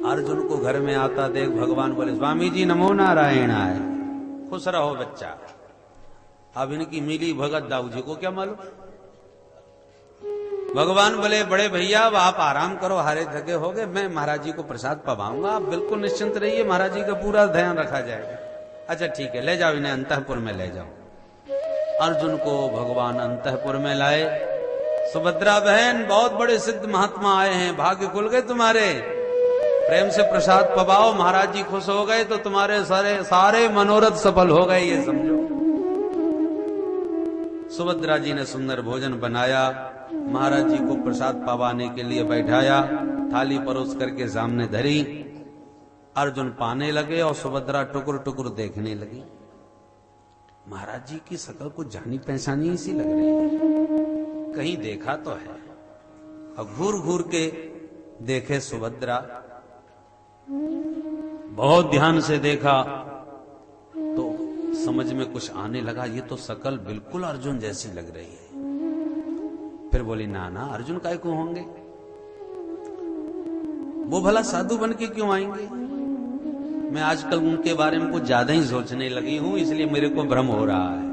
अर्जुन को घर में आता देख भगवान बोले स्वामी जी नमो नारायण आए, खुश रहो बच्चा। अब इनकी मिली भगत दाऊ जी को क्या मालूम। भगवान बोले बड़े भैया अब आप आराम करो, हारे थके हो गए, मैं महाराज जी को प्रसाद पवाऊंगा, आप बिल्कुल निश्चिंत रहिए, महाराज जी का पूरा ध्यान रखा जाएगा। अच्छा ठीक है, ले जाओ इन्हें अंतःपुर में ले जाओ। अर्जुन को भगवान अंतःपुर में लाए। सुभद्रा बहन बहुत बड़े सिद्ध महात्मा आए हैं, भाग्य खुल गए तुम्हारे, प्रेम से प्रसाद पवाओ, महाराज जी खुश हो गए तो तुम्हारे सारे मनोरथ सफल हो गए, ये समझो। सुभद्रा जी ने सुंदर भोजन बनाया, महाराज जी को प्रसाद पवाने के लिए बैठाया, थाली परोस करके सामने धरी। अर्जुन पाने लगे और सुभद्रा टुकुर टुकुर देखने लगी। महाराज जी की शकल को जानी पहचानी सी लग रही है, कहीं देखा तो है। अब घूर घूर के देखे सुभद्रा, बहुत ध्यान से देखा तो समझ में कुछ आने लगा, ये तो शकल बिल्कुल अर्जुन जैसी लग रही है। फिर बोली ना ना अर्जुन काय को होंगे, वो भला साधु बन के क्यों आएंगे। मैं आजकल उनके बारे में कुछ ज्यादा ही सोचने लगी हूं, इसलिए मेरे को भ्रम हो रहा है।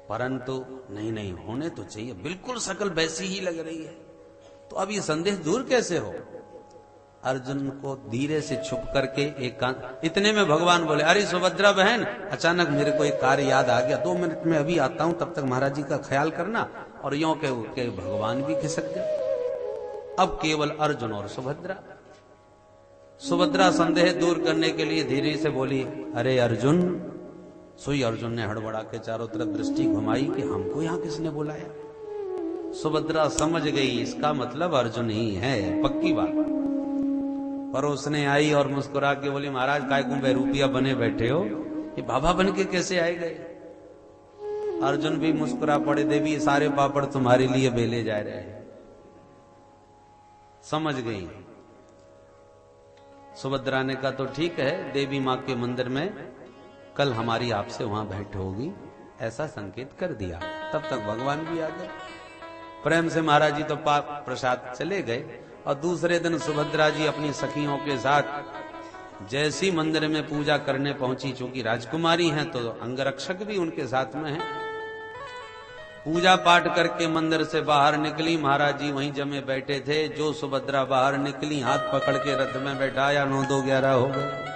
परंतु नहीं होने तो चाहिए, बिल्कुल शकल वैसी ही लग रही है। तो अब ये संदेह दूर कैसे हो। अर्जुन को धीरे से छुप करके इतने में भगवान बोले अरे सुभद्रा बहन, अचानक मेरे को एक कार्य याद आ गया, 2 मिनट में अभी आता हूं, तब तक महाराज जी का ख्याल करना। और यों के भगवान भी खिसक गए। अब केवल अर्जुन और सुभद्रा। सुभद्रा संदेह दूर करने के लिए धीरे से बोली अरे अर्जुन। सोई अर्जुन ने हड़बड़ा के चारों तरफ दृष्टि घुमाई कि हमको यहां किसने बुलाया। सुभद्रा समझ गई इसका मतलब अर्जुन ही है, पक्की बात। पर उसने आई और मुस्कुरा के बोली महाराज काय को बहरूपिया बने बैठे हो, ये बाबा बन के कैसे आए गए। अर्जुन भी मुस्कुरा पड़े, देवी सारे पापड़ तुम्हारे लिए बेले जा रहे हैं। समझ गई सुभद्रा ने कहा तो ठीक है, देवी मां के मंदिर में कल हमारी आपसे वहां भेंट होगी, ऐसा संकेत कर दिया। तब तक भगवान भी आ गए। प्रेम से महाराज जी तो प्रसाद चले गए। और दूसरे दिन सुभद्रा जी अपनी सखियों के साथ जैसी मंदिर में पूजा करने पहुंची, चूंकि राजकुमारी हैं तो अंगरक्षक भी उनके साथ में हैं। पूजा पाठ करके मंदिर से बाहर निकली, महाराज जी वहीं जमे बैठे थे। जो सुभद्रा बाहर निकली, हाथ पकड़ के रथ में बैठाया, 9-2-11 हो गए।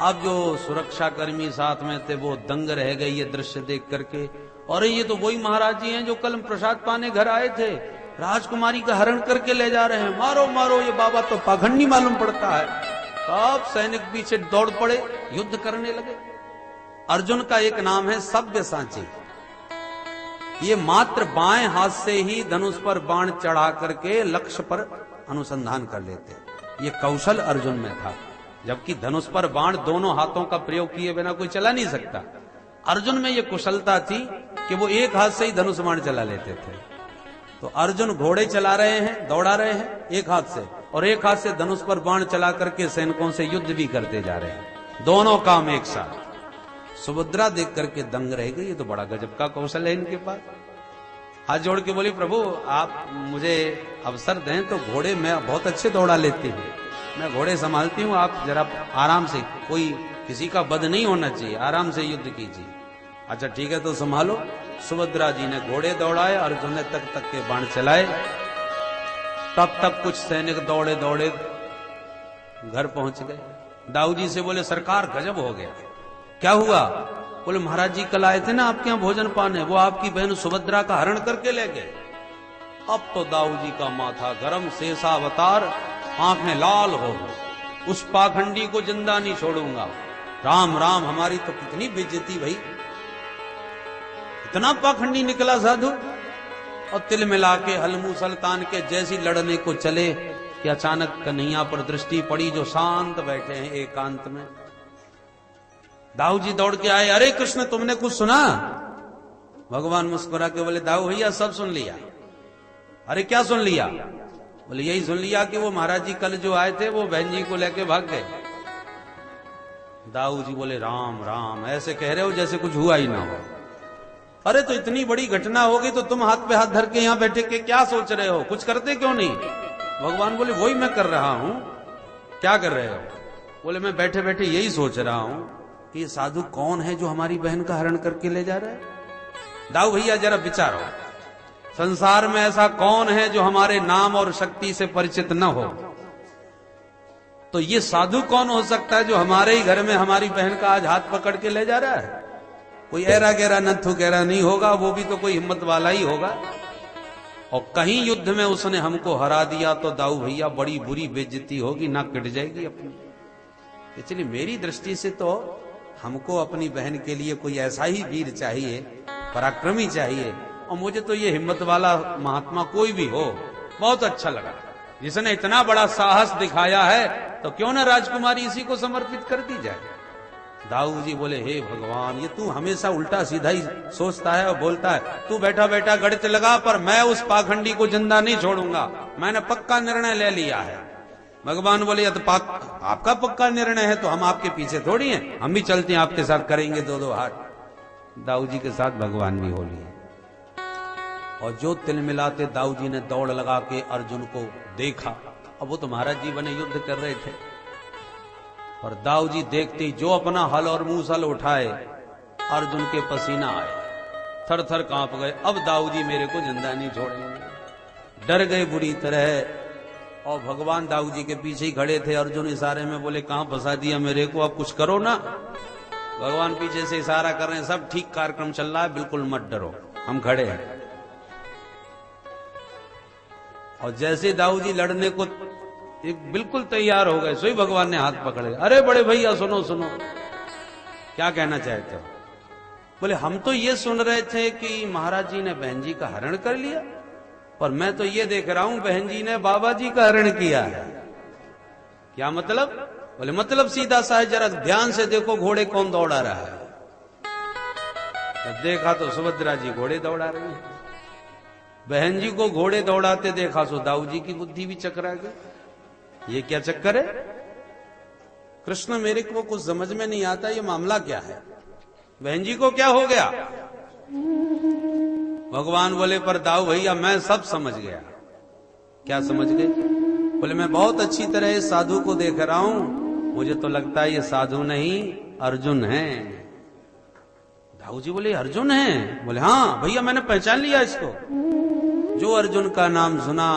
अब जो सुरक्षा कर्मी साथ में थे वो दंग रह गए ये दृश्य देख करके। और ये तो वही महाराज जी हैं जो कल प्रसाद पाने घर आए थे, राजकुमारी का हरण करके ले जा रहे हैं, मारो मारो, ये बाबा तो पाखंडी मालूम पड़ता है। सब सैनिक पीछे दौड़ पड़े, युद्ध करने लगे। अर्जुन का एक नाम है सव्यसाची। ये मात्र बाएं हाथ से ही धनुष पर बाण चढ़ा करके लक्ष्य पर अनुसंधान कर लेते। ये कौशल अर्जुन में था, जबकि धनुष पर बाण दोनों हाथों का प्रयोग किए बिना कोई चला नहीं सकता। अर्जुन में ये कुशलता थी कि वो एक हाथ से ही धनुष बाण चला लेते थे। तो अर्जुन घोड़े चला रहे हैं, दौड़ा रहे हैं एक हाथ से, और एक हाथ से धनुष पर बाण चला करके सैनिकों से युद्ध भी करते जा रहे हैं, दोनों काम एक साथ। सुभद्रा देख करके दंग रह गई, ये तो बड़ा गजब का कौशल है इनके पास। हाथ जोड़ के बोली प्रभु आप मुझे अवसर दें तो घोड़े मैं बहुत अच्छे दौड़ा लेती हूँ, मैं घोड़े संभालती हूँ, आप जरा आराम से, कोई किसी का बद नहीं होना चाहिए, आराम से युद्ध कीजिए। अच्छा ठीक है तो संभालो। सुभद्रा जी ने घोड़े दौड़ाए, अर्जुन ने तक तक के बाण चलाए। तब तक कुछ सैनिक दौड़े दौड़े घर पहुंच गए। दाऊ जी से बोले सरकार गजब हो गया। क्या हुआ। बोले महाराज जी कल आए थे ना आपके यहाँ भोजन पाने, वो आपकी बहन सुभद्रा का हरण करके ले गए। अब तो दाऊ जी का माथा गरम, शेषावतार, आंखें लाल हो, उस पाखंडी को जिंदा नहीं छोड़ूंगा। राम राम, हमारी तो कितनी बेइज्जती भाई, इतना पाखंडी निकला साधु। और तिल मिला के हलमू सल्तान के जैसी लड़ने को चले कि अचानक कन्हैया पर दृष्टि पड़ी जो शांत बैठे हैं एकांत में। दाऊ जी दौड़ के आए, अरे कृष्ण तुमने कुछ सुना। भगवान मुस्कुरा के बोले दाऊ भैया सब सुन लिया। अरे क्या सुन लिया। बोले यही सुन लिया कि वो महाराज जी कल जो आए थे वो बहन जी को लेके भाग गए। दाऊ जी बोले राम राम, ऐसे कह रहे हो जैसे कुछ हुआ ही ना हो। अरे तो इतनी बड़ी घटना हो गई तो तुम हाथ पे हाथ धर के यहां बैठे के क्या सोच रहे हो, कुछ करते क्यों नहीं। भगवान बोले वही मैं कर रहा हूं, क्या कर रहे हो? बोले मैं बैठे बैठे यही सोच रहा हूं कि ये साधु कौन है जो हमारी बहन का हरण करके ले जा रहा है। दाऊ भैया जरा विचारो, संसार में ऐसा कौन है जो हमारे नाम और शक्ति से परिचित न हो? तो ये साधु कौन हो सकता है जो हमारे ही घर में हमारी बहन का आज हाथ पकड़ के ले जा रहा है? कोई ऐरा गहरा नथु गहरा नहीं होगा, वो भी तो कोई हिम्मत वाला ही होगा। और कहीं युद्ध में उसने हमको हरा दिया तो दाऊ भैया बड़ी बुरी बेइज्जती होगी, ना कट जाएगी अपनी। इसलिए मेरी दृष्टि से तो हमको अपनी बहन के लिए कोई ऐसा ही वीर चाहिए, पराक्रमी चाहिए। और मुझे तो ये हिम्मत वाला महात्मा कोई भी हो बहुत अच्छा लगा, जिसने इतना बड़ा साहस दिखाया है, तो क्यों ना राजकुमारी इसी को समर्पित कर दी जाए। दाऊ जी बोले हे भगवान, ये तू हमेशा उल्टा सीधा ही सोचता है और बोलता है। तू बैठा बैठा गणित लगा, पर मैं उस पाखंडी को जिंदा नहीं छोड़ूंगा, मैंने पक्का निर्णय ले लिया है। भगवान बोले या तो आपका पक्का निर्णय है तो हम आपके पीछे थोड़ी हैं, हम भी चलते हैं आपके साथ, करेंगे दो दो हाथ। दाऊ जी के साथ भगवान भी हो लिए। और जो तिल मिलाते दाऊ जी ने दौड़ लगा के अर्जुन को देखा। अब वो तो महाराज जी बने युद्ध कर रहे थे, और दाऊ जी देखते ही जो अपना हल और मूसल उठाए, अर्जुन के पसीना आए, थर थर कांप गए। अब दाऊ जी मेरे को जिंदा नहीं छोड़ेंगे, डर गए बुरी तरह। और भगवान दाऊ जी के पीछे ही खड़े थे। अर्जुन इशारे में बोले कहां फंसा दिया मेरे को, अब कुछ करो ना। भगवान पीछे से इशारा कर रहे हैं, सब ठीक कार्यक्रम चल रहा है, बिल्कुल मत डरो, हम खड़े हैं। और जैसे दाऊ जी लड़ने को एक बिल्कुल तैयार हो गए, सोई भगवान ने हाथ पकड़े। अरे बड़े भैया सुनो सुनो, क्या कहना चाहते हो? बोले हम तो ये सुन रहे थे कि महाराज जी ने बहन जी का हरण कर लिया, पर मैं तो ये देख रहा हूं बहन जी ने बाबा जी का हरण किया है। क्या मतलब? बोले मतलब सीधा सा है, जरा ध्यान से देखो घोड़े कौन दौड़ा रहा है। जब देखा तो सुभद्रा जी घोड़े दौड़ा रही है। बहन जी को घोड़े दौड़ाते देखा सो दाऊ जी की बुद्धि भी चकरा गई। ये क्या चक्कर है? कृष्ण मेरे को कुछ समझ में नहीं आता, ये मामला क्या है? बहन जी को क्या हो गया? भगवान बोले पर दाऊ भैया मैं सब समझ गया। क्या समझ गए? बोले मैं बहुत अच्छी तरह इस साधु को देख रहा हूं, मुझे तो लगता है ये साधु नहीं अर्जुन है। दाऊ जी बोले अर्जुन है? बोले हाँ भैया मैंने पहचान लिया इसको। जो अर्जुन का नाम सुना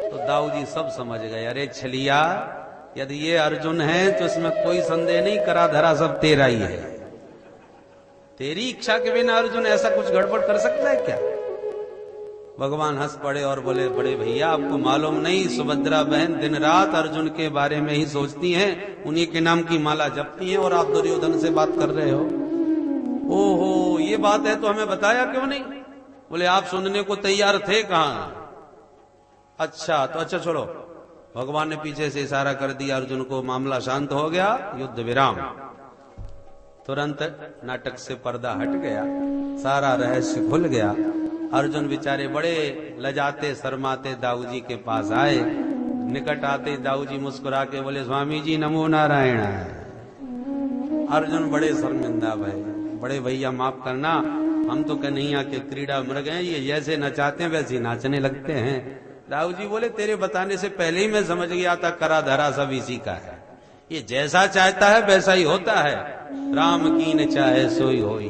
तो दाऊ जी सब समझ गए। अरे छलिया, यदि ये अर्जुन है तो इसमें कोई संदेह नहीं, करा धरा सब तेरा ही है। तेरी इच्छा के बिना अर्जुन ऐसा कुछ गड़बड़ कर सकता है क्या? भगवान हंस पड़े और बोले बड़े भैया आपको मालूम नहीं, सुभद्रा बहन दिन रात अर्जुन के बारे में ही सोचती हैं, उन्हीं के नाम की माला जपती हैं, और आप दुर्योधन से बात कर रहे हो। ओहो ये बात है तो हमें बताया क्यों नहीं? बोले आप सुनने को तैयार थे कहां? अच्छा तो अच्छा छोड़ो। भगवान ने पीछे से इशारा कर दिया अर्जुन को, मामला शांत हो गया, युद्ध विराम। तुरंत नाटक से पर्दा हट गया, सारा रहस्य खुल गया। अर्जुन बेचारे बड़े लजाते शर्माते दाऊ जी के पास आए। निकट आते दाऊ जी मुस्कुरा के बोले स्वामी जी नमो नारायण। अर्जुन बड़े शर्मिंदा भाई, बड़े भैया माफ करना, हम तो कन्हैया के क्रीड़ा मृग हैं, ये जैसे नचाते हैं वैसे नाचने लगते हैं। दाऊ जी बोले तेरे बताने से पहले ही मैं समझ गया था, करा धरा सब इसी का है, ये जैसा चाहता है वैसा ही होता है। राम कीन चाहे सोई होई।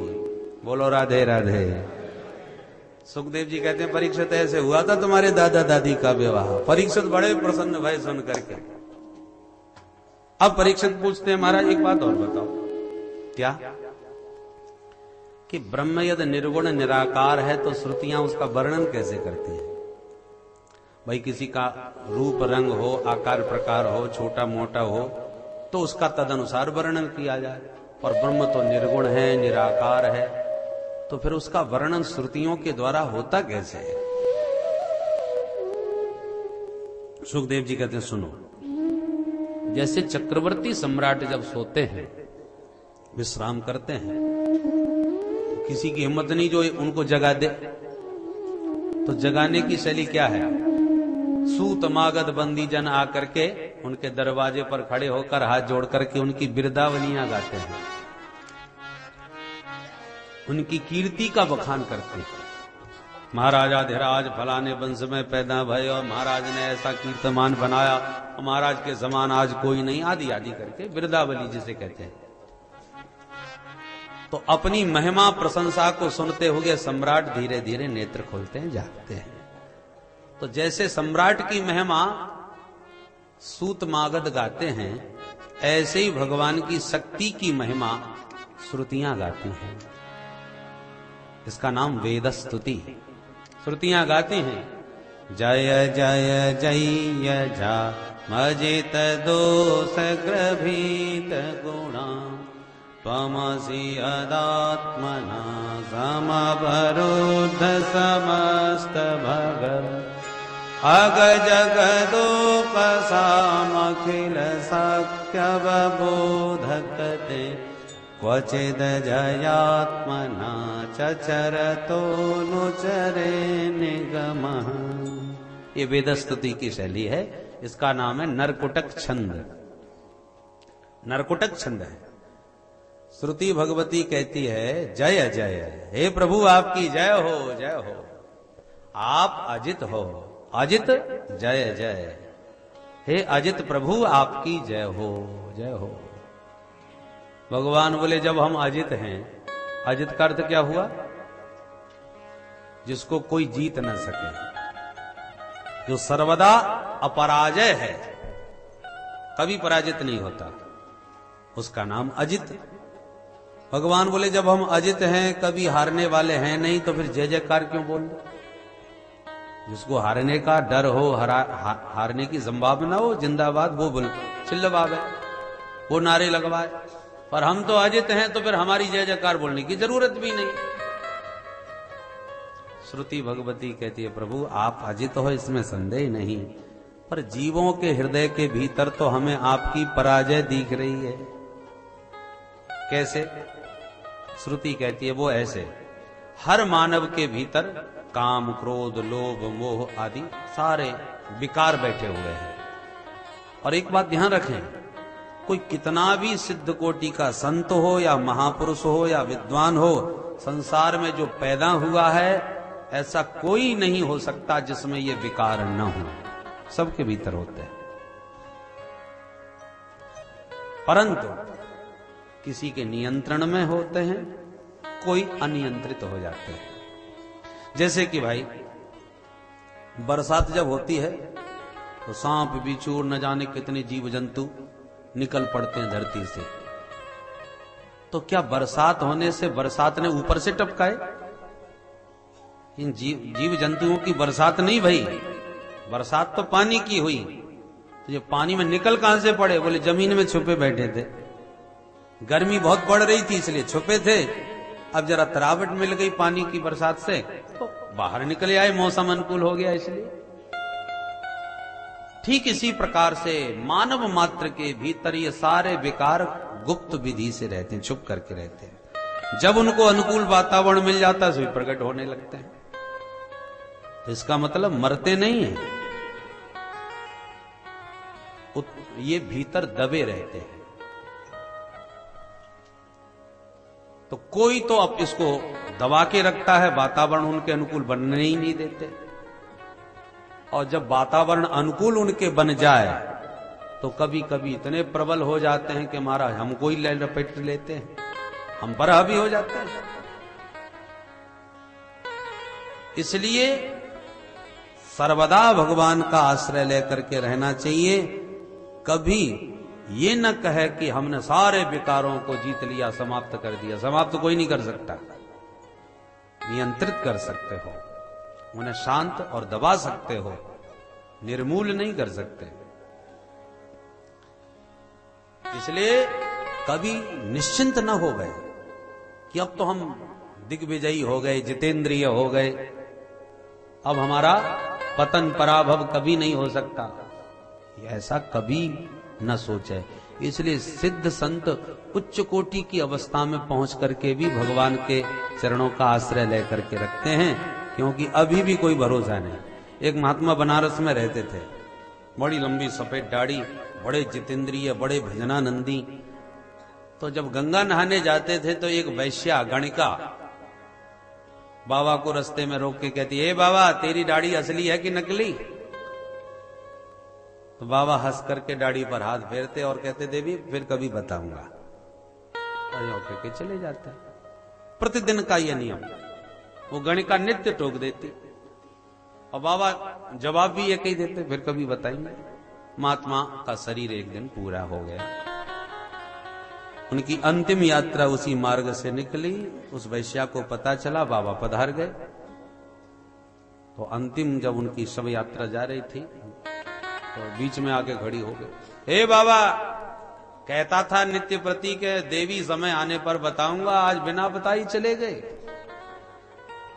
बोलो राधे राधे। सुखदेव जी कहते हैं परीक्षित ऐसे हुआ था तुम्हारे दादा दादी का विवाह। परीक्षित बड़े प्रसन्न भय सुन करके। अब परीक्षित पूछते हैं महाराज एक बात और बताओ, क्या कि ब्रह्म यदि निर्गुण निराकार है तो श्रुतियां उसका वर्णन कैसे करती है? भाई किसी का रूप रंग हो, आकार प्रकार हो, छोटा मोटा हो, तो उसका तदनुसार वर्णन किया जाए। और ब्रह्म तो निर्गुण है, निराकार है, तो फिर उसका वर्णन श्रुतियों के द्वारा होता कैसे है? सुखदेव जी कहते हैं सुनो, जैसे चक्रवर्ती सम्राट जब सोते हैं, विश्राम करते हैं, तो किसी की हिम्मत नहीं जो उनको जगा दे। तो जगाने की शैली क्या है? सूत मागध बंदी जन आकर के उनके दरवाजे पर खड़े होकर हाथ जोड़ करके उनकी बिरदावलियां गाते हैं, उनकी कीर्ति का बखान करते हैं। महाराजा धीराज फलाने वंश में पैदा भय और महाराज ने ऐसा कीर्तमान बनाया महाराज के समान आज कोई नहीं, आदि आदि करके बिरदावली जिसे कहते हैं। तो अपनी महिमा प्रशंसा को सुनते हुए सम्राट धीरे धीरे नेत्र खोलते हैं, जागते हैं। तो जैसे सम्राट की महिमा सूत मागध गाते हैं, ऐसे ही भगवान की शक्ति की महिमा श्रुतियां गाती हैं। इसका नाम वेद स्तुति। श्रुतियां गाती हैं, जय जय जय जा मजित दोष ग्रभीत गुणा त्वमसि अदात्मना समवरुद्ध समस्त भगत अग जगदोपसामखिल सख्यवबोधकते क्वचिद जयात्मना चचरतो नुचरे निगमः। ये वेदस्तुति की शैली है। इसका नाम है नरकुटक छंद। नरकुटक छंद है। श्रुति भगवती कहती है, जय जय, हे प्रभु आपकी जय हो, जय हो, आप अजित हो, अजित जय जय, हे अजित प्रभु आपकी जय हो, जय हो। भगवान बोले जब हम अजित हैं, अजित का अर्थ क्या हुआ? जिसको कोई जीत न सके, जो सर्वदा अपराजय है, कभी पराजित नहीं होता, उसका नाम अजित। भगवान बोले जब हम अजित हैं, कभी हारने वाले हैं नहीं, तो फिर जय जयकार क्यों बोल? जिसको हारने का डर हो, हारने की संभावना हो, जिंदाबाद वो बोल चिल्लबाब है, वो नारे लगवाए। पर हम तो अजित हैं, तो फिर हमारी जय जयकार बोलने की जरूरत भी नहीं। श्रुति भगवती कहती है, प्रभु आप अजित हो, इसमें संदेह नहीं, पर जीवों के हृदय के भीतर तो हमें आपकी पराजय दिख रही है। कैसे? श्रुति कहती है वो ऐसे, हर मानव के भीतर काम, क्रोध, लोभ, मोह आदि सारे विकार बैठे हुए हैं। और एक बात ध्यान रखें, कोई कितना भी सिद्ध कोटि का संत हो या महापुरुष हो या विद्वान हो, संसार में जो पैदा हुआ है, ऐसा कोई नहीं हो सकता जिसमें ये विकार न हो। सबके भीतर होते हैं, परंतु किसी के नियंत्रण में होते हैं, कोई अनियंत्रित हो जाते हैं। जैसे कि भाई बरसात जब होती है तो सांप, बिच्छू, न जाने कितने जीव जंतु निकल पड़ते हैं धरती से। तो क्या बरसात होने से बरसात ने ऊपर से टपकाए? इन जीव जंतुओं की बरसात नहीं भाई, बरसात तो पानी की हुई। तो ये पानी में निकल कहां से पड़े? बोले जमीन में छुपे बैठे थे, गर्मी बहुत बढ़ रही थी इसलिए छुपे थे। अब जरा तरावट मिल गई पानी की बरसात से तो बाहर निकले आए, मौसम अनुकूल हो गया इसलिए। ठीक इसी प्रकार से मानव मात्र के भीतर ये सारे विकार गुप्त विधि से रहते हैं, छुप करके रहते हैं। जब उनको अनुकूल वातावरण मिल जाता है, सभी प्रकट होने लगते हैं। तो इसका मतलब मरते नहीं है, ये भीतर दबे रहते हैं। तो कोई तो अब इसको दबा के रखता है, वातावरण उनके अनुकूल बनने ही नहीं देते। और जब वातावरण अनुकूल उनके बन जाए तो कभी कभी इतने प्रबल हो जाते हैं कि महाराज हमको ही लपेट लेते हैं, हम पर हावी हो जाते हैं। इसलिए सर्वदा भगवान का आश्रय लेकर के रहना चाहिए। कभी ये न कहे कि हमने सारे विकारों को जीत लिया, समाप्त कर दिया। समाप्त कोई नहीं कर सकता, नियंत्रित कर सकते हो, उन्हें शांत और दबा सकते हो, निर्मूल नहीं कर सकते। इसलिए कभी निश्चिंत न हो गए कि अब तो हम दिग्विजयी हो गए, जितेंद्रिय हो गए, अब हमारा पतन पराभव कभी नहीं हो सकता, ऐसा कभी न सोचे। इसलिए सिद्ध संत उच्च कोटि की अवस्था में पहुंच करके भी भगवान के चरणों का आश्रय लेकर के रखते हैं, क्योंकि अभी भी कोई भरोसा नहीं। एक महात्मा बनारस में रहते थे, बड़ी लंबी सफेद दाढ़ी, बड़े जितेंद्रिय, बड़े भजनानंदी। तो जब गंगा नहाने जाते थे तो एक वैश्या गणिका बाबा को रास्ते में रोक के कहती, हे बाबा तेरी दाढ़ी असली है कि नकली? तो बाबा हंस करके दाढ़ी पर हाथ फेरते और कहते देवी फिर कभी बताऊंगा, और यूं कह के चले जाता है। प्रतिदिन का यह नियम, वो गणिका नित्य टोक देती और बाबा जवाब भी ये कही देते फिर कभी बताएंगे। महात्मा का शरीर एक दिन पूरा हो गया, उनकी अंतिम यात्रा उसी मार्ग से निकली। उस वैश्या को पता चला, बाबा पधार गए। तो अंतिम जब उनकी शव यात्रा जा रही थी तो बीच में आके खड़ी हो गई, हे बाबा, कहता था नित्य प्रति के देवी समय आने पर बताऊंगा, आज बिना बताई चले गए।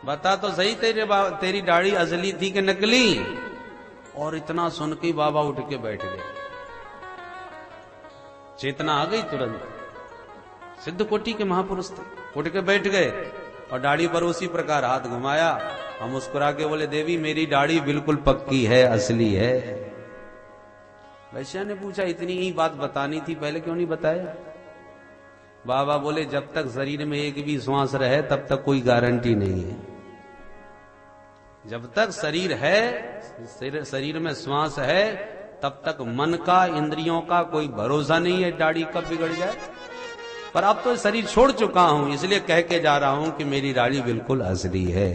बता तो सही, तेरी दाढ़ी असली थी कि नकली? और इतना सुन के बाबा उठ के बैठ गए, चेतना आ गई तुरंत। सिद्ध कोटि के महापुरुष थे, उठ के बैठ गए और दाढ़ी पर उसी प्रकार हाथ घुमाया और मुस्कुरा के बोले, देवी मेरी दाढ़ी बिल्कुल पक्की है, असली है। वैश्या ने पूछा, इतनी ही बात बतानी थी, पहले क्यों नहीं बताया? बाबा बोले, जब तक शरीर में एक भी श्वास रहे तब तक कोई गारंटी नहीं है। जब तक शरीर है, शरीर में श्वास है, तब तक मन का, इंद्रियों का कोई भरोसा नहीं है दाढ़ी कब बिगड़ जाए। पर अब तो शरीर छोड़ चुका हूं, इसलिए कह के जा रहा हूं कि मेरी दाढ़ी बिल्कुल असली है।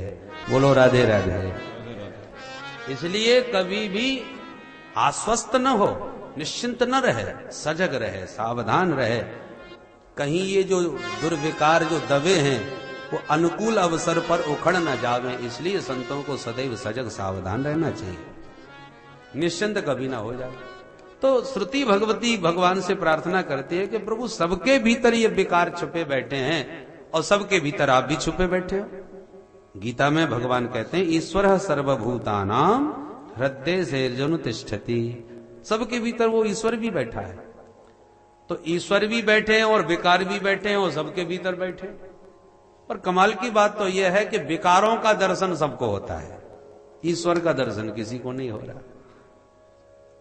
बोलो राधे राधे। इसलिए कभी भी आश्वस्त न हो, निश्चिंत न रहे, सजग रहे, सावधान रहे। कहीं ये जो दुर्विकार जो दबे हैं वो अनुकूल अवसर पर उखड़ न जावे, इसलिए संतों को सदैव सजग सावधान रहना चाहिए, निश्चिंत कभी ना हो जाए। तो श्रुति भगवती भगवान से प्रार्थना करती है कि प्रभु सबके भीतर ये विकार छुपे बैठे हैं और सबके भीतर आप भी छुपे बैठे हो। गीता में भगवान कहते हैं, ईश्वर सर्वभूतानां हृदय सेर्जुन तिष्ठति। सबके भीतर वो ईश्वर भी बैठा है। तो ईश्वर भी बैठे हैं और विकार भी बैठे हैं और सबके भीतर बैठे। पर कमाल की बात तो यह है कि विकारों का दर्शन सबको होता है, ईश्वर का दर्शन किसी को नहीं हो रहा।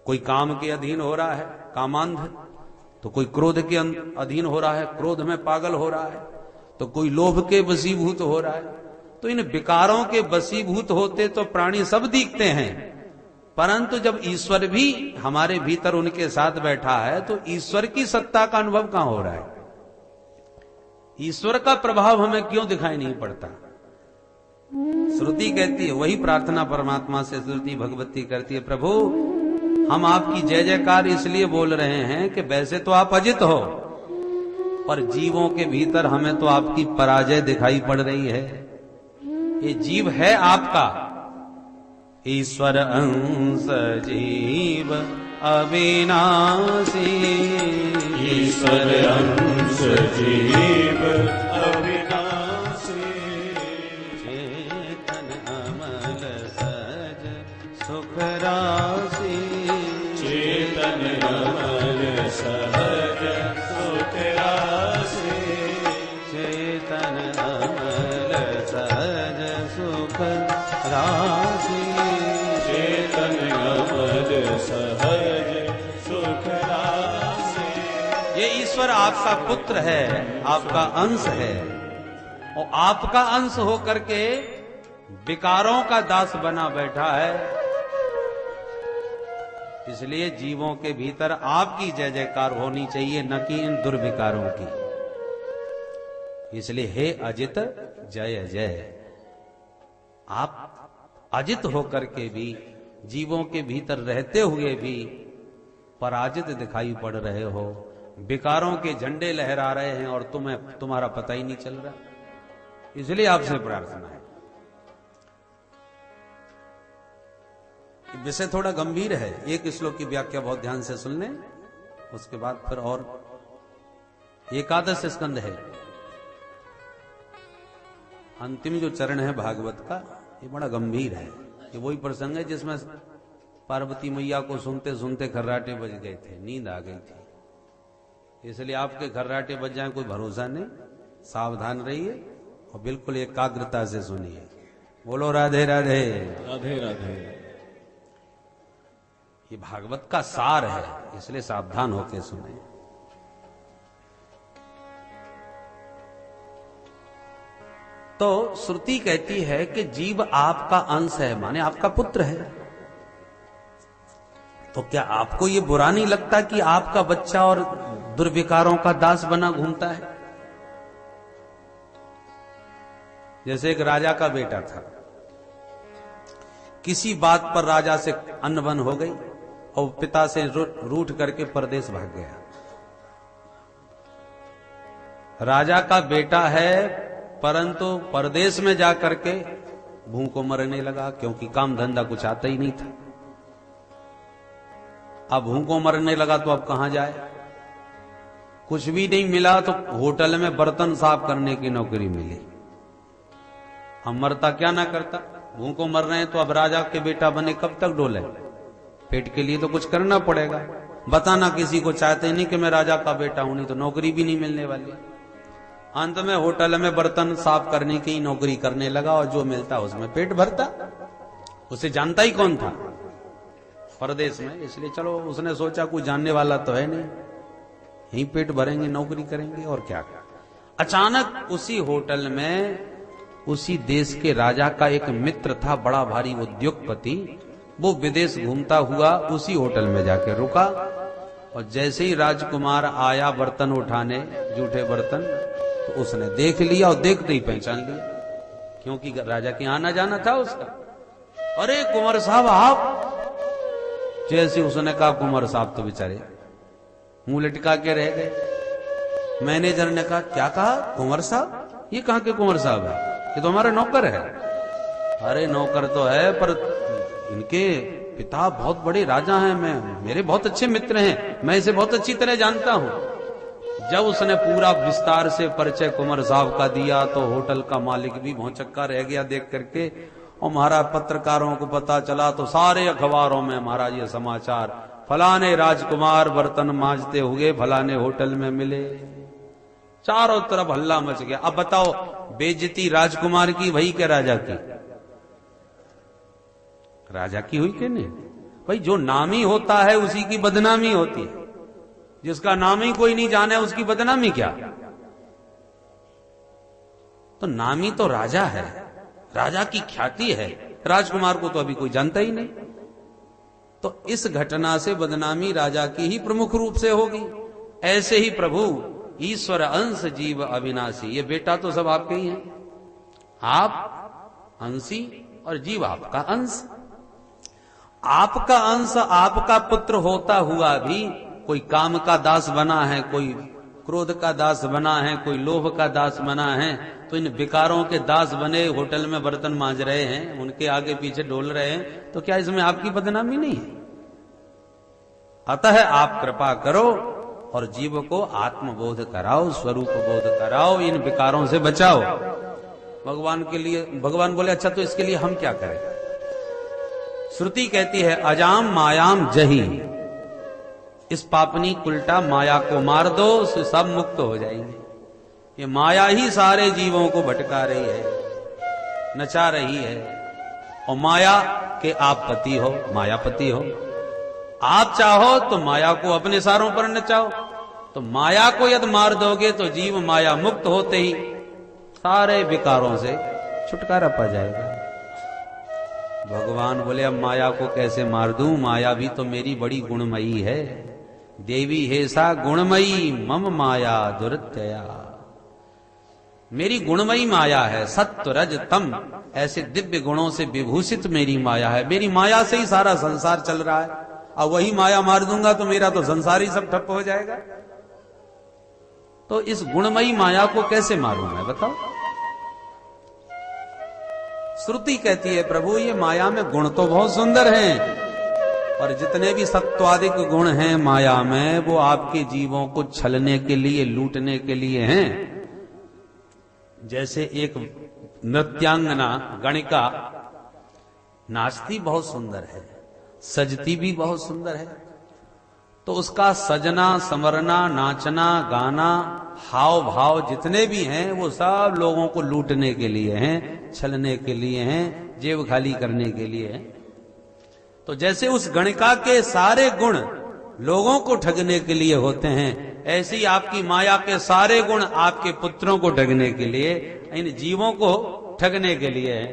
कोई काम के अधीन हो रहा है, कामांध, तो कोई क्रोध के अधीन हो रहा है, क्रोध में पागल हो रहा है, तो कोई लोभ के वशीभूत हो रहा है। तो इन विकारों के वशीभूत होते तो प्राणी सब दिखते हैं, परंतु जब ईश्वर भी हमारे भीतर उनके साथ बैठा है तो ईश्वर की सत्ता का अनुभव कहां हो रहा है? ईश्वर का प्रभाव हमें क्यों दिखाई नहीं पड़ता? श्रुति कहती है, वही प्रार्थना परमात्मा से श्रुति भगवती करती है, प्रभु हम आपकी जय जयकार इसलिए बोल रहे हैं कि वैसे तो आप अजित हो, पर जीवों के भीतर हमें तो आपकी पराजय दिखाई पड़ रही है। ये जीव है आपका, ईश्वर अंश जीव अविनाशी, ईश्वर अंश जीव अविनाशी, चेतन अमल सज सुख राशि, चेतन अमल सहज सुख राशि, चेतन अमल सहज सुख राशि, चेतन अमल सहज सुख राशि। ये ईश्वर आपका पुत्र है, आपका अंश है, और आपका अंश होकर के विकारों का दास बना बैठा है। इसलिए जीवों के भीतर आपकी जय जयकार होनी चाहिए, न कि इन दुर्विकारों की। इसलिए हे अजित जय जय। आप अजित होकर के भी, जीवों के भीतर रहते हुए भी पराजित दिखाई पड़ रहे हो, विकारों के झंडे लहरा रहे हैं और तुम्हारा पता ही नहीं चल रहा। इसलिए आपसे प्रार्थना है। विषय थोड़ा गंभीर है, एक श्लोक की व्याख्या बहुत ध्यान से सुन लें, उसके बाद फिर और एकादश स्कंद है, अंतिम जो चरण है भागवत का, ये बड़ा गंभीर है। ये वही प्रसंग है जिसमें पार्वती मैया को सुनते सुनते खर्राटे बज गए थे, नींद आ गई थी। इसलिए आपके खर्राटे बज जाए कोई भरोसा नहीं, सावधान रहिए और बिल्कुल एकाग्रता से सुनिए। बोलो राधे राधे। राधे राधे। ये भागवत का सार है, इसलिए सावधान होकर सुने। तो श्रुति कहती है कि जीव आपका अंश है, माने आपका पुत्र है। तो क्या आपको ये बुरा नहीं लगता कि आपका बच्चा और दुर्विकारों का दास बना घूमता है? जैसे एक राजा का बेटा था, किसी बात पर राजा से अनबन हो गई और पिता से रूठ करके परदेश भाग गया। राजा का बेटा है परंतु परदेश में जाकर के भूखों मरने लगा, क्योंकि काम धंधा कुछ आता ही नहीं था। अब भूखों मरने लगा तो अब कहां जाए? कुछ भी नहीं मिला तो होटल में बर्तन साफ करने की नौकरी मिली। अब मरता क्या ना करता, भूखों मर रहे हैं तो अब राजा के बेटा बने कब तक डोले? पेट के लिए तो कुछ करना पड़ेगा। बताना किसी को चाहते नहीं कि मैं राजा का बेटा हूं, नहीं तो नौकरी भी नहीं मिलने वाली। अंत में होटल में बर्तन साफ करने की नौकरी करने लगा और जो मिलता उसमें पेट भरता। उसे जानता ही कौन था परदेश में, इसलिए चलो उसने सोचा कोई जानने वाला तो है नहीं, यहीं पेट भरेंगे, नौकरी करेंगे और क्या। अचानक उसी होटल में उसी देश के राजा का एक मित्र था, बड़ा भारी उद्योगपति। वो विदेश घूमता हुआ उसी होटल में जाके रुका और जैसे ही राजकुमार आया बर्तन उठाने, जूठे बर्तन, तो उसने देख लिया और देखते ही पहचान लिया, क्योंकि राजा के आना जाना था उसका। अरे कुंवर साहब आप! जैसे उसने कहा कुंवर साहब तो बेचारे मुंह लटका के रह गए। मैनेजर ने कहा क्या कहा कुंवर साहब? ये कहां के कुंवर साहब है? ये तो हमारा नौकर है। अरे नौकर तो है पर इनके पिता बहुत बड़े राजा हैं, मेरे बहुत अच्छे मित्र हैं, मैं इसे बहुत अच्छी तरह जानता हूं। जब उसने पूरा विस्तार से परिचय कुंवर साहब का दिया तो होटल का मालिक भी भौचक्का रह गया देख करके। और महाराज पत्रकारों को पता चला तो सारे अखबारों में महाराज ये समाचार, फलाने राजकुमार बर्तन मांजते हुए फलाने होटल में मिले। चारों तरफ हल्ला मच गया। अब बताओ बेइज्जती राजकुमार की भई के राजा की? राजा की हुई कि नहीं? भाई जो नामी होता है उसी की बदनामी होती है, जिसका नाम ही कोई नहीं जाने उसकी बदनामी क्या? तो नामी तो राजा है, राजा की ख्याति है, राजकुमार को तो अभी कोई जानता ही नहीं। तो इस घटना से बदनामी राजा की ही प्रमुख रूप से होगी। ऐसे ही प्रभु ईश्वर अंश जीव अविनाशी, ये बेटा तो सब आपके ही हैं, आप अंशी और जीव आपका अंश। आपका अंश आपका पुत्र होता हुआ भी कोई काम का दास बना है, कोई क्रोध का दास बना है, कोई लोभ का दास बना है, तो इन विकारों के दास बने होटल में बर्तन मांज रहे हैं, उनके आगे पीछे डोल रहे हैं, तो क्या इसमें आपकी बदनामी नहीं है? अतः आप कृपा करो और जीव को आत्मबोध कराओ, स्वरूप बोध कराओ, इन विकारों से बचाओ। भगवान के लिए भगवान बोले अच्छा तो इसके लिए हम क्या करें? श्रुति कहती है अजाम मायाम जही, इस पापनी उल्टा माया को मार दो, उससे सब मुक्त हो जाएंगे। ये माया ही सारे जीवों को भटका रही है, नचा रही है। और माया के आप पति हो, मायापति हो, आप चाहो तो माया को अपने सारों पर नचाओ। तो माया को यदि मार दोगे तो जीव माया मुक्त होते ही सारे विकारों से छुटकारा पा जाएगा। भगवान बोले अब माया को कैसे मार दूं? माया भी तो मेरी बड़ी गुणमयी है। देवी हे सा गुणमयी मम माया दुरत्यया, मेरी गुणमयी माया है, सत्व रज तम, ऐसे दिव्य गुणों से विभूषित मेरी माया है। मेरी माया से ही सारा संसार चल रहा है, अब वही माया मार दूंगा तो मेरा तो संसार ही सब ठप्प हो जाएगा। तो इस गुणमयी माया को कैसे मारूं मैं, बताओ? श्रुति कहती है प्रभु ये माया में गुण तो बहुत सुंदर हैं, और जितने भी सत्वादिक गुण हैं माया में वो आपके जीवों को छलने के लिए, लूटने के लिए हैं। जैसे एक नृत्यांगना गणिका नाचती बहुत सुंदर है, सजती भी बहुत सुंदर है, तो उसका सजना, संवरना, नाचना, गाना, हाव भाव जितने भी हैं वो सब लोगों को लूटने के लिए हैं, छलने के लिए हैं, जेब खाली करने के लिए हैं। तो जैसे उस गणिका के सारे गुण लोगों को ठगने के लिए होते हैं, ऐसे ही आपकी माया के सारे गुण आपके पुत्रों को ठगने के लिए, इन जीवों को ठगने के लिए है।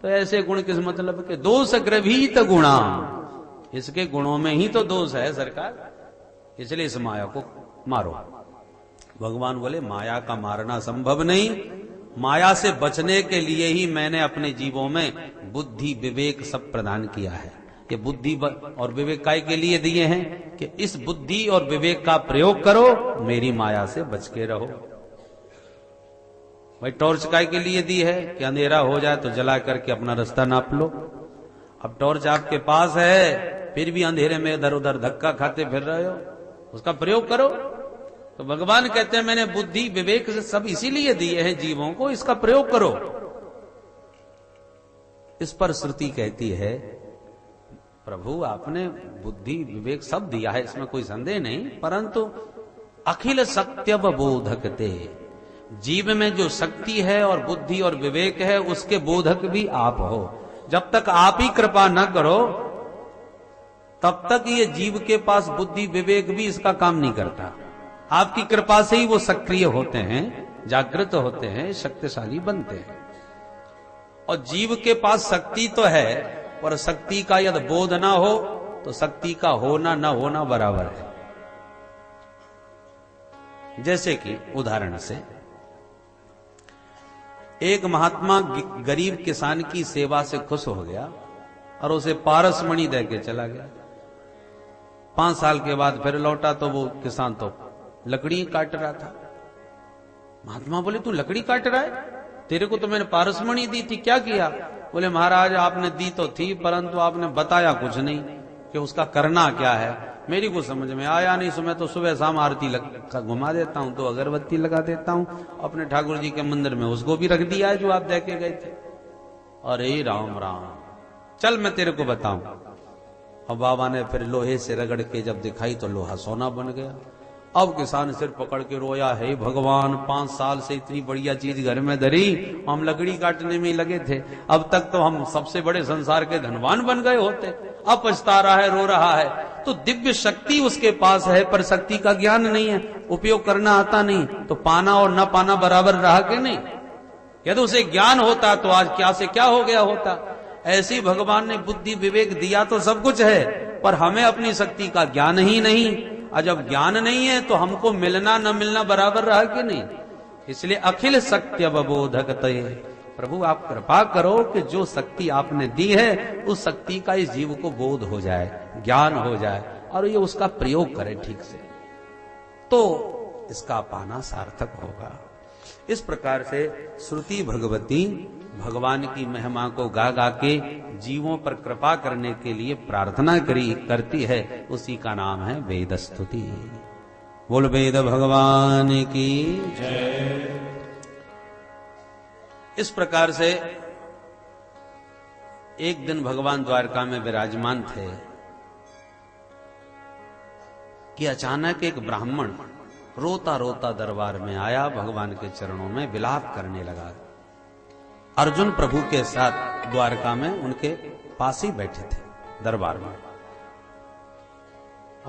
तो ऐसे गुण किस मतलब के? दोष ग्रभीत गुणा, इसके गुणों में ही तो दोष है सरकार, इसलिए इस माया को मारो। भगवान बोले माया का मारना संभव नहीं, माया से बचने के लिए ही मैंने अपने जीवों में बुद्धि विवेक सब प्रदान किया है। ये बुद्धि और विवेक काय के लिए दिए हैं कि इस बुद्धि और विवेक का प्रयोग करो, मेरी माया से बच के रहो। भाई टॉर्च काय के लिए दी है कि अंधेरा हो जाए तो जला करके अपना रास्ता नाप लो। अब टॉर्च आपके पास है, फिर भी अंधेरे में इधर उधर धक्का खाते फिर रहे हो, उसका प्रयोग करो। तो भगवान कहते हैं मैंने बुद्धि विवेक से सब इसीलिए दिए हैं जीवों को, इसका प्रयोग करो। इस पर श्रुति कहती है प्रभु आपने बुद्धि विवेक सब दिया है, इसमें कोई संदेह नहीं, परंतु अखिल सत्यव बोधकते, जीव में जो शक्ति है और बुद्धि और विवेक है उसके बोधक भी आप हो। जब तक आप ही कृपा न करो तब तक ये जीव के पास बुद्धि विवेक भी इसका काम नहीं करता। आपकी कृपा से ही वो सक्रिय होते हैं, जागृत होते हैं, शक्तिशाली बनते हैं। और जीव के पास शक्ति तो है, पर शक्ति का यदि बोध ना हो तो शक्ति का होना न होना बराबर है। जैसे कि उदाहरण से एक महात्मा गरीब किसान की सेवा से खुश हो गया और उसे पारसमणि दे के चला गया। 5 साल के बाद फिर लौटा तो वो किसान तो लकड़ी काट रहा था। महात्मा बोले तू लकड़ी काट रहा है, तेरे को तो मैंने पारसमणि दी थी, क्या किया? बोले महाराज आपने दी तो थी परंतु आपने बताया कुछ नहीं कि उसका करना क्या है, मेरी को समझ में आया नहीं। सो मैं तो सुबह शाम आरती घुमा देता हूं, तो अगरबत्ती लगा देता हूं अपने ठाकुर जी के मंदिर में, उसको भी रख दिया है जो आप देखे गए थे। अरे राम राम, चल मैं तेरे को बताऊं। और बाबा ने फिर लोहे से रगड़ के जब दिखाई तो लोहा सोना बन गया। अब किसान सिर पकड़ के रोया, है भगवान 5 साल से इतनी बढ़िया चीज घर में धरी, हम लकड़ी काटने में लगे थे, अब तक तो हम सबसे बड़े संसार के धनवान बन गए होते। अब पछता रहा है, रो रहा है। तो दिव्य शक्ति उसके पास है पर शक्ति का ज्ञान नहीं है, उपयोग करना आता नहीं, तो पाना और न पाना बराबर रहा कि नहीं? यदि उसे ज्ञान होता तो आज क्या से क्या हो गया होता। ऐसे ही भगवान ने बुद्धि विवेक दिया तो सब कुछ है, पर हमें अपनी शक्ति का ज्ञान ही नहीं। और जब ज्ञान नहीं है तो हमको मिलना न मिलना बराबर रहा कि नहीं? इसलिए अखिल सत्य बोधकते, प्रभु आप कृपा करो कि जो शक्ति आपने दी है उस शक्ति का इस जीव को बोध हो जाए, ज्ञान हो जाए और ये उसका प्रयोग करे ठीक से, तो इसका पाना सार्थक होगा। इस प्रकार से श्रुति भगवती भगवान की महिमा को गा गा के जीवों पर कृपा करने के लिए प्रार्थना करती है, उसी का नाम है वेद स्तुति। बोल वेद भगवान की जय। इस प्रकार से एक दिन भगवान द्वारका में विराजमान थे कि अचानक एक ब्राह्मण रोता रोता दरबार में आया, भगवान के चरणों में विलाप करने लगा। अर्जुन प्रभु के साथ द्वारका में उनके पास ही बैठे थे दरबार में।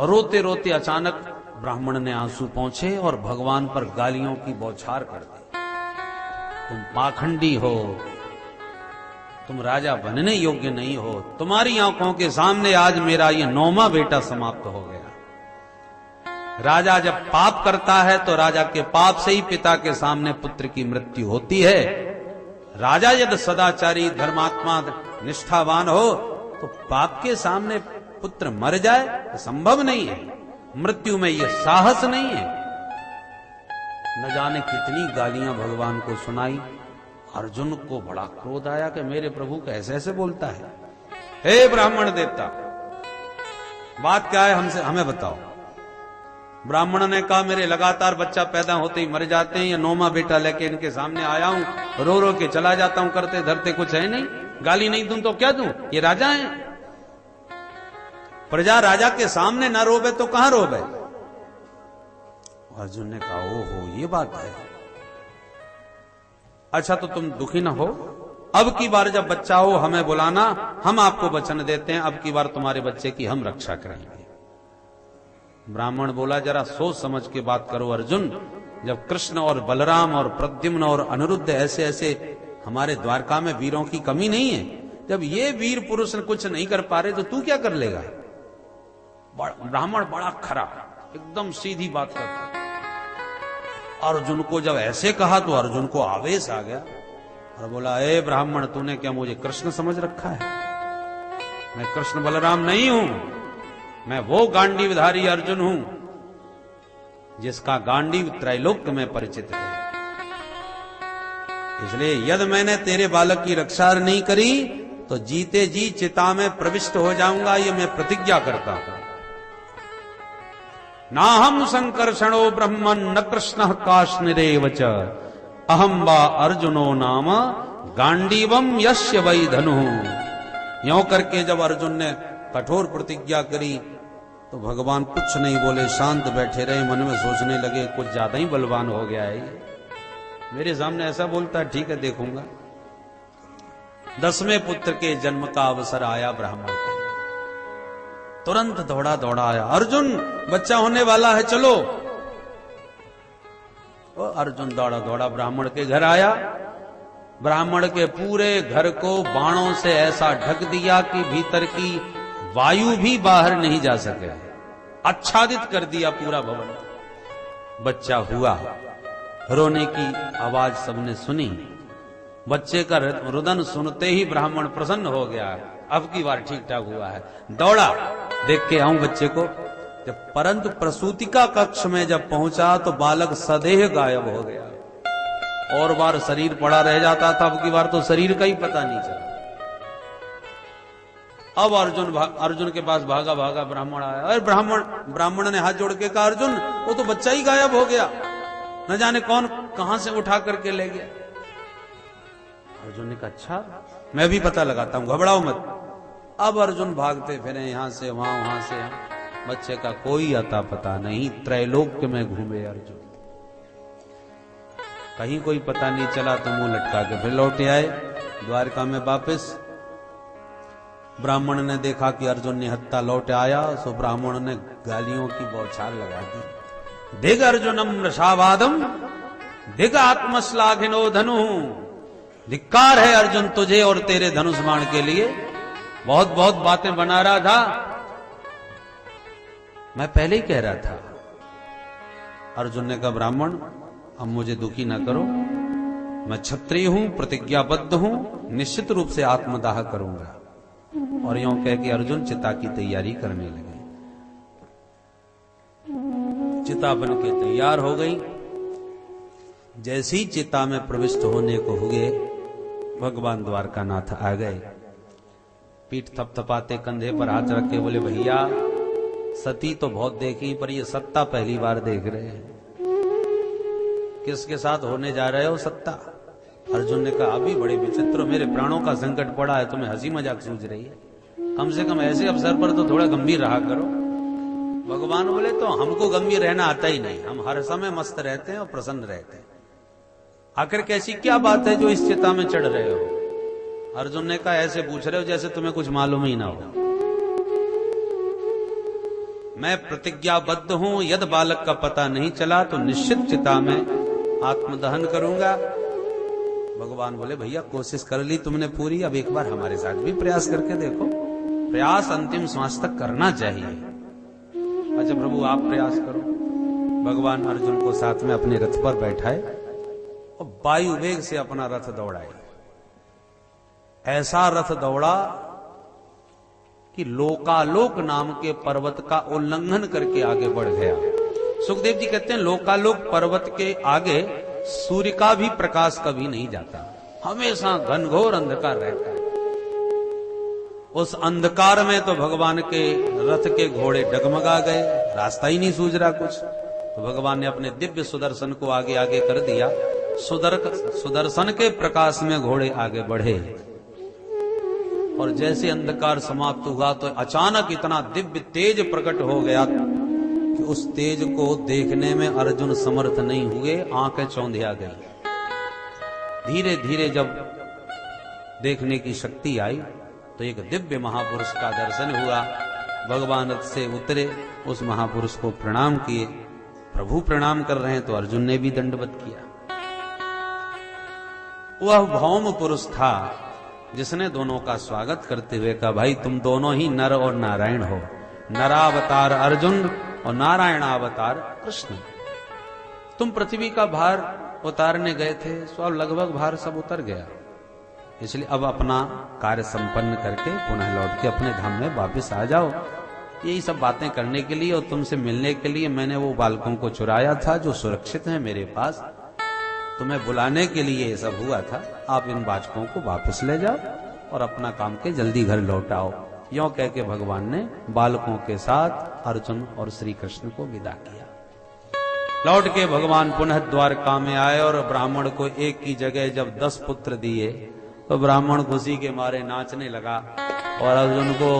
रोते रोते अचानक ब्राह्मण ने आंसू पोंछे और भगवान पर गालियों की बौछार कर दी। तुम पाखंडी हो, तुम राजा बनने योग्य नहीं हो, तुम्हारी आंखों के सामने आज मेरा ये 9वां बेटा समाप्त हो गया। राजा जब पाप करता है तो राजा के पाप से ही पिता के सामने पुत्र की मृत्यु होती है। राजा यदि सदाचारी धर्मात्मा निष्ठावान हो तो पाप के सामने पुत्र मर जाए तो संभव नहीं है, मृत्यु में यह साहस नहीं है। न जाने कितनी गालियां भगवान को सुनाई। अर्जुन को बड़ा क्रोध आया कि मेरे प्रभु कैसे ऐसे बोलता है। हे ब्राह्मण देवता, बात क्या है, हमें बताओ। ब्राह्मण ने कहा मेरे लगातार बच्चा पैदा होते ही मर जाते हैं, या 9वां बेटा लेके इनके सामने आया हूं, रो रो के चला जाता हूं, करते धरते कुछ है नहीं, गाली नहीं दूं तो क्या दूं, ये राजा है। प्रजा राजा के सामने ना रोवे तो कहां रोवे। अर्जुन ने कहा ओहो ये बात है, अच्छा तो तुम दुखी ना हो, अब की बार जब बच्चा हो हमें बुलाना, हम आपको वचन देते हैं अब की बार तुम्हारे बच्चे की हम रक्षा करेंगे। ब्राह्मण बोला जरा सोच समझ के बात करो अर्जुन, जब कृष्ण और बलराम और प्रद्युम्न और अनिरुद्ध ऐसे ऐसे हमारे द्वारका में वीरों की कमी नहीं है, जब ये वीर पुरुष कुछ नहीं कर पा रहे तो तू क्या कर लेगा। ब्राह्मण बड़ा खरा, एकदम सीधी बात करता। अर्जुन को जब ऐसे कहा तो अर्जुन को आवेश आ गया और बोला, ए ब्राह्मण, तूने क्या मुझे कृष्ण समझ रखा है? मैं कृष्ण बलराम नहीं हूं, मैं वो गांडीवधारी अर्जुन हूं जिसका गांडीव त्रैलोक्य में परिचित है। इसलिए यदि मैंने तेरे बालक की रक्षा नहीं करी तो जीते जी चिता में प्रविष्ट हो जाऊंगा, ये मैं प्रतिज्ञा करता हूं। ना हम संकर्षणो ब्रह्मन न कृष्ण काश्निरेव च अहम वा अर्जुनो नाम गांडीवम यस्य वै धनु। यों करके जब अर्जुन ने कठोर प्रतिज्ञा करी तो भगवान कुछ नहीं बोले, शांत बैठे रहे। मन में सोचने लगे, कुछ ज्यादा ही बलवान हो गया है ये, मेरे सामने ऐसा बोलता है, ठीक है देखूंगा। 10वें पुत्र के जन्म का अवसर आया ब्राह्मण के, तुरंत दौड़ा दौड़ा आया, अर्जुन बच्चा होने वाला है, चलो। और अर्जुन दौड़ा दौड़ा ब्राह्मण के घर आया। ब्राह्मण के पूरे घर को बाणों से ऐसा ढक दिया कि भीतर की वायु भी बाहर नहीं जा सके, आच्छादित कर दिया पूरा भवन। बच्चा हुआ, रोने की आवाज सबने सुनी। बच्चे का रुदन सुनते ही ब्राह्मण प्रसन्न हो गया, अब की बार ठीक ठाक हुआ है। दौड़ा देख के आऊं बच्चे को। जब परंतु प्रसूतिका कक्ष में जब पहुंचा तो बालक सदेह गायब हो गया। और बार शरीर पड़ा रह जाता था, अब की बार तो शरीर का ही पता नहीं चला। अब अर्जुन के पास भागा भागा ब्राह्मण आया। अरे ब्राह्मण ने हाथ जोड़ के कहा, अर्जुन वो तो बच्चा ही गायब हो गया, न जाने कौन कहां से उठा करके ले गया। अर्जुन ने कहा, अच्छा मैं भी पता लगाता हूं, घबराओ मत। अब अर्जुन भागते फिरे यहां से वहां से यहां, बच्चे का कोई अता पता नहीं। त्रैलोक्य में घूमे अर्जुन, कहीं कोई पता नहीं चला तो मुंह लटका के फिर लौटे आए द्वारका में वापस। ब्राह्मण ने देखा कि अर्जुन निहत्था लौट आया, सो ब्राह्मण ने गालियों की बौछार लगा दी। दिग अर्जुनम रसावादम दिग आत्मश्लाघिनो धनु। धिक्कार है अर्जुन तुझे और तेरे धनुष बाण के लिए, बहुत बहुत बातें बना रहा था, मैं पहले ही कह रहा था। अर्जुन ने कहा, ब्राह्मण अब मुझे दुखी ना करो, मैं क्षत्रिय हूं, प्रतिज्ञाबद्ध हूं, निश्चित रूप से आत्मदाह करूंगा। और यूं कह के अर्जुन चिता की तैयारी करने लगे। चिता बन के तैयार हो गई। जैसे ही चिता में प्रविष्ट होने को हुए, भगवान द्वारकानाथ आ गए। पीठ थपथपाते कंधे पर हाथ रख के बोले, भैया सती तो बहुत देखी, पर ये सत्ता पहली बार देख रहे हैं। किसके साथ होने जा रहे हो सत्ता? अर्जुन ने कहा, अभी बड़े विचित्र, मेरे प्राणों का संकट पड़ा है, तुम्हें हंसी मजाक सूझ रही है, कम से कम ऐसे अवसर पर तो थोड़ा गंभीर रहा करो। भगवान बोले, तो हमको गंभीर रहना आता ही नहीं, हम हर समय मस्त रहते हैं और प्रसन्न रहते हैं। आखिर कैसी क्या बात है जो इस चिता में चढ़ रहे हो? अर्जुन ने कहा, ऐसे पूछ रहे हो जैसे तुम्हें कुछ मालूम ही ना हो। मैं प्रतिज्ञाबद्ध हूं, यदि बालक का पता नहीं चला तो निश्चित चिता में आत्मदहन करूंगा। भगवान बोले, भैया कोशिश कर ली तुमने पूरी, अब एक बार हमारे साथ भी प्रयास करके देखो। प्रयास अंतिम श्वास तक करना चाहिए। अच्छा प्रभु आप प्रयास करो। भगवान अर्जुन को साथ में अपने रथ पर बैठाए और वायु वेग से अपना रथ दौड़ाए। ऐसा रथ दौड़ा कि लोकालोक नाम के पर्वत का उल्लंघन करके आगे बढ़ गया। सुखदेव जी कहते हैं, लोकालोक पर्वत के आगे सूर्य का भी प्रकाश कभी नहीं जाता, हमेशा घनघोर अंधकार रहता है। उस अंधकार में तो भगवान के रथ के घोड़े डगमगा गए, रास्ता ही नहीं सूझ रहा कुछ। तो भगवान ने अपने दिव्य सुदर्शन को आगे आगे कर दिया। सुदर्शन के प्रकाश में घोड़े आगे बढ़े और जैसे अंधकार समाप्त हुआ तो अचानक इतना दिव्य तेज प्रकट हो गया कि उस तेज को देखने में अर्जुन समर्थ नहीं हुए, आंखें चौंधिया गई। धीरे धीरे जब देखने की शक्ति आई तो एक दिव्य महापुरुष का दर्शन हुआ। भगवान रथ से उतरे, उस महापुरुष को प्रणाम किए। प्रभु प्रणाम कर रहे हैं तो अर्जुन ने भी दंडवत किया। वह भौम पुरुष था जिसने दोनों का स्वागत करते हुए कहा, भाई तुम दोनों ही नर और नारायण हो। नरावतार अर्जुन और नारायणावतार कृष्ण। तुम पृथ्वी का भार उतारने गए थे, सो अब लगभग भार सब उतर गया, इसलिए अब अपना कार्य संपन्न करके पुनः लौट के अपने धाम में वापस आ जाओ। यही सब बातें करने के लिए और तुमसे मिलने के लिए मैंने वो बालकों को चुराया था जो सुरक्षित हैं मेरे पास। तुम्हें बुलाने के लिए ये सब हुआ था। आप इन बालकों को वापस ले जाओ और अपना काम के जल्दी घर लौट आओ। यों कह के भगवान ने बालकों के साथ अर्जुन और श्री कृष्ण को विदा किया। लौट के भगवान पुनः द्वारका में आए और ब्राह्मण को एक की जगह जब 10 पुत्र दिए तो ब्राह्मण खुशी के मारे नाचने लगा और अर्जुन को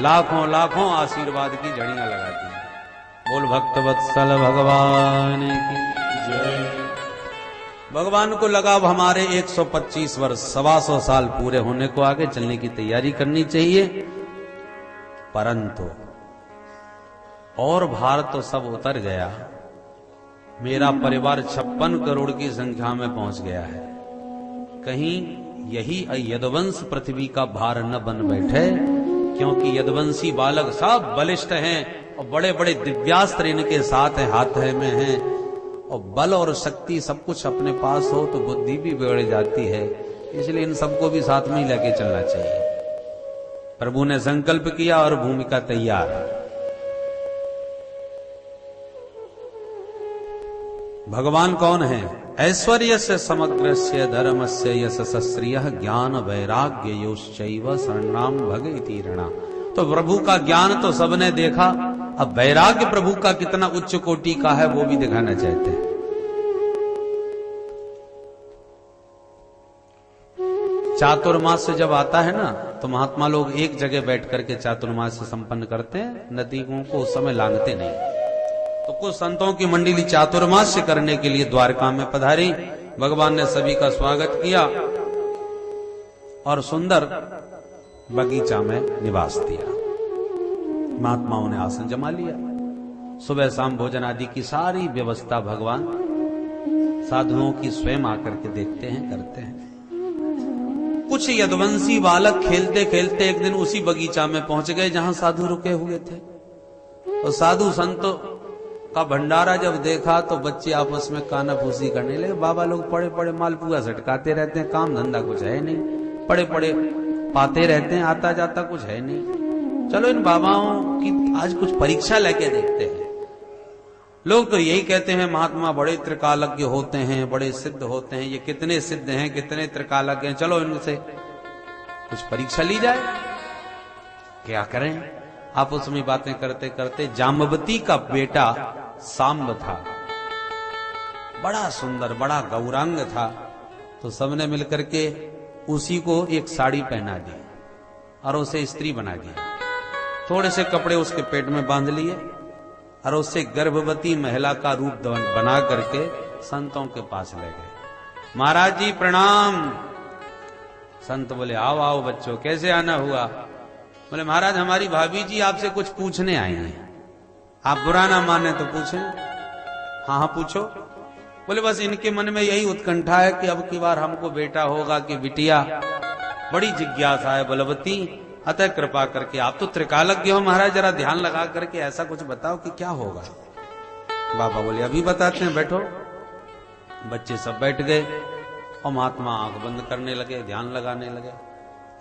लाखों लाखों आशीर्वाद की झड़ियां लगा दी। बोल भक्त वत्सल भगवान की जय। भगवान को लगा अब हमारे 125 वर्ष 125 साल पूरे होने को आगे चलने की तैयारी करनी चाहिए, परंतु और भार तो सब उतर गया। मेरा परिवार 56 करोड़ की संख्या में पहुंच गया है। कहीं यही यदुवंश पृथ्वी का भार न बन बैठे, क्योंकि यदुवंशी बालक सब बलिष्ठ हैं और बड़े बड़े दिव्यास्त्र इनके साथ हैं, हाथ में हैं, और बल और शक्ति सब कुछ अपने पास हो तो बुद्धि भी बिगड़ जाती है। इसलिए इन सबको भी साथ में ही लेके चलना चाहिए। प्रभु ने संकल्प किया और भूमिका तैयार। भगवान कौन है? ऐश्वर्य से समग्र से धर्म से यशस्रिय ज्ञान वैराग्य योश्चैव शरणाम भग इति ऋणा। तो प्रभु का ज्ञान तो सबने देखा, अब वैराग्य प्रभु का कितना उच्च कोटि का है वो भी दिखाना चाहते हैं। चातुर्मास जब आता है ना तो महात्मा लोग एक जगह बैठ करके चातुर्मास संपन्न करते हैं, नदियों को उस समय लांघते नहीं। तो कुछ संतों की मंडली चातुर्मास्य करने के लिए द्वारका में पधारी। भगवान ने सभी का स्वागत किया और सुंदर बगीचा में निवास दिया। महात्माओं ने आसन जमा लिया। सुबह शाम भोजन आदि की सारी व्यवस्था भगवान साधुओं की स्वयं आकर के देखते हैं, करते हैं। कुछ यदुवंशी बालक खेलते खेलते एक दिन उसी बगीचा में पहुंच गए जहां साधु रुके हुए थे। और साधु संतों का भंडारा जब देखा तो बच्चे आपस में कानाफूसी करने लगे। बाबा लोग पड़े पड़े मालपुआ झटकाते रहते हैं, काम धंधा कुछ है नहीं, पड़े पड़े पाते रहते हैं, आता जाता कुछ है नहीं। चलो इन बाबाओं की आज कुछ परीक्षा लेके देखते हैं। लोग तो यही कहते हैं महात्मा बड़े त्रिकालज्ञ होते हैं, बड़े सिद्ध होते हैं। ये कितने सिद्ध हैं, कितने त्रिकालज्ञ हैं, चलो इनसे कुछ परीक्षा ली जाए। क्या करें? आप उसमें बातें करते करते जाम्बवती का बेटा सांब था, बड़ा सुंदर, बड़ा गौरांग था। तो सबने मिलकर के उसी को एक साड़ी पहना दी और उसे स्त्री बना दिया। थोड़े से कपड़े उसके पेट में बांध लिए और उससे गर्भवती महिला का रूप बना करके संतों के पास ले गए। महाराज जी प्रणाम। संत बोले आओ आओ बच्चों, कैसे आना हुआ? बोले महाराज हमारी भाभी जी आपसे कुछ पूछने आई हैं, आप बुरा ना माने तो पूछें। हाँ हाँ पूछो। बोले बस इनके मन में यही उत्कंठा है कि अब की बार हमको बेटा होगा कि बिटिया, बड़ी जिज्ञासा है बलवती, अतः कृपा करके आप तो त्रिकालज्ञ हो महाराज, जरा ध्यान लगा करके ऐसा कुछ बताओ कि क्या होगा। बाबा बोले अभी बताते हैं, बैठो। बच्चे सब बैठ गए और महात्मा आंख बंद करने लगे, ध्यान लगाने लगे।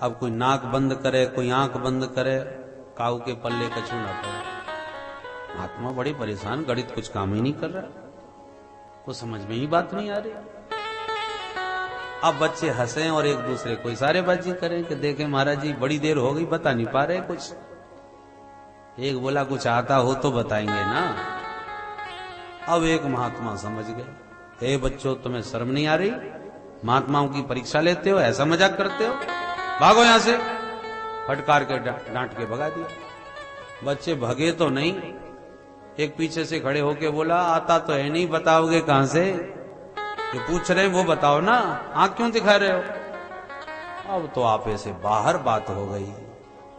अब कोई नाक बंद करे, कोई आंख बंद करे, काऊ के पल्ले कछू ना पड़े। महात्मा बड़ी परेशान, गणित कुछ काम ही नहीं कर रहा, कुछ समझ में ही बात नहीं आ रही। अब बच्चे हंसे और एक दूसरे को इशारेबाजी करें कि देखें महाराज जी बड़ी देर हो गई, बता नहीं पा रहे कुछ। एक बोला कुछ आता हो तो बताएंगे ना। अब एक महात्मा समझ गए, हे बच्चों तुम्हें शर्म नहीं आ रही? महात्माओं की परीक्षा लेते हो, ऐसा मजाक करते हो, भागो यहां से। फटकार के डांट के भगा दिया। बच्चे भगे तो नहीं, एक पीछे से खड़े होके बोला आता तो है नहीं, बताओगे कहां से? जो पूछ रहे हैं वो बताओ ना, आंख क्यों दिखा रहे हो? अब तो आपे से बाहर बात हो गई।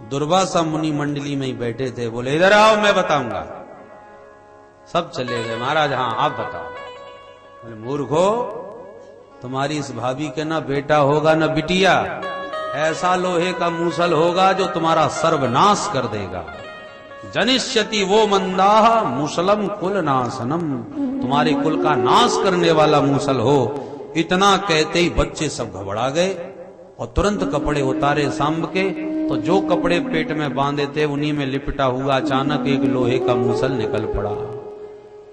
दुर्वासा मुनि मंडली में ही बैठे थे, बोले इधर आओ मैं बताऊंगा। सब चले गए। महाराज हाँ आप बताओ। बोले मूर्खो, तुम्हारी इस भाभी के ना बेटा होगा ना बिटिया, ऐसा लोहे का मूसल होगा जो तुम्हारा सर्वनाश कर देगा। जनिष्यति वो मंदाह मुसलम कुल नाशनम, तुम्हारे कुल का नाश करने वाला मूसल हो। इतना कहते ही बच्चे सब घबरा गए और तुरंत कपड़े उतारे सांब के, तो जो कपड़े पेट में बांधे थे उन्हीं में लिपटा हुआ अचानक एक लोहे का मूसल निकल पड़ा।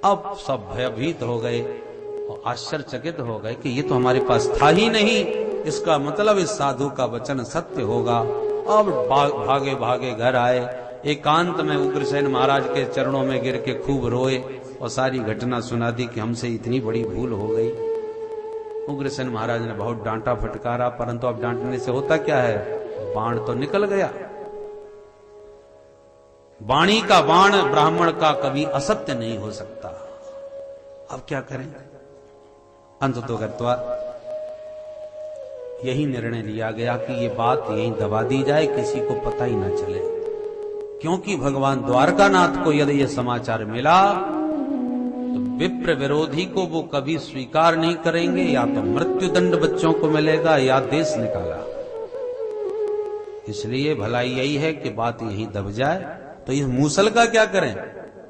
अब सब भयभीत हो गए और आश्चर्यचकित हो गए कि ये तो हमारे पास था ही नहीं, इसका मतलब इस साधु का वचन सत्य होगा। अब भागे भागे घर आए, एकांत में उग्रसेन महाराज के चरणों में गिर के खूब रोए और सारी घटना सुना दी कि हमसे इतनी बड़ी भूल हो गई। उग्रसेन महाराज ने बहुत डांटा फटकारा, परंतु अब डांटने से होता क्या है, बाण तो निकल गया। वाणी का बाण ब्राह्मण का कभी असत्य नहीं हो सकता। अब क्या करें, अंत तो गत्वा यही निर्णय लिया गया कि ये बात यहीं दबा दी जाए, किसी को पता ही ना चले, क्योंकि भगवान द्वारकानाथ को यदि ये समाचार मिला तो विप्र विरोधी को वो कभी स्वीकार नहीं करेंगे, या तो मृत्युदंड बच्चों को मिलेगा या देश निकाला। इसलिए भलाई यही है कि बात यहीं दब जाए। तो इस मूसल का क्या करें,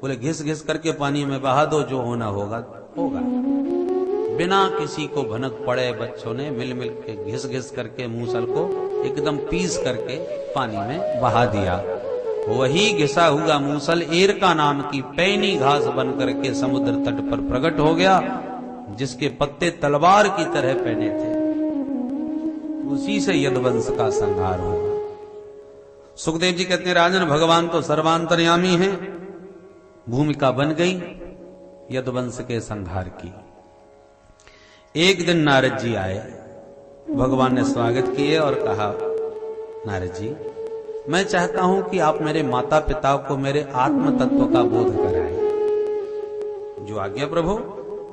बोले घिस घिस करके पानी में बहा दो, जो होना होगा होगा। बिना किसी को भनक पड़े बच्चों ने मिल मिल के घिस घिस करके मूसल को एकदम पीस करके पानी में बहा दिया। वही घिसा हुआ मूसल एरका नाम की पैनी घास बन करके समुद्र तट पर प्रकट हो गया, जिसके पत्ते तलवार की तरह पहने थे। उसी से यदुवंश का संहार हुआ। सुखदेव जी कहते हैं, राजन भगवान तो सर्वांतर्यामी हैं, भूमिका बन गई यदुवंश के संहार की। एक दिन नारद जी आए, भगवान ने स्वागत किए और कहा, नारद जी मैं चाहता हूं कि आप मेरे माता पिता को मेरे आत्म तत्व का बोध कराएं। जो आज्ञा प्रभु।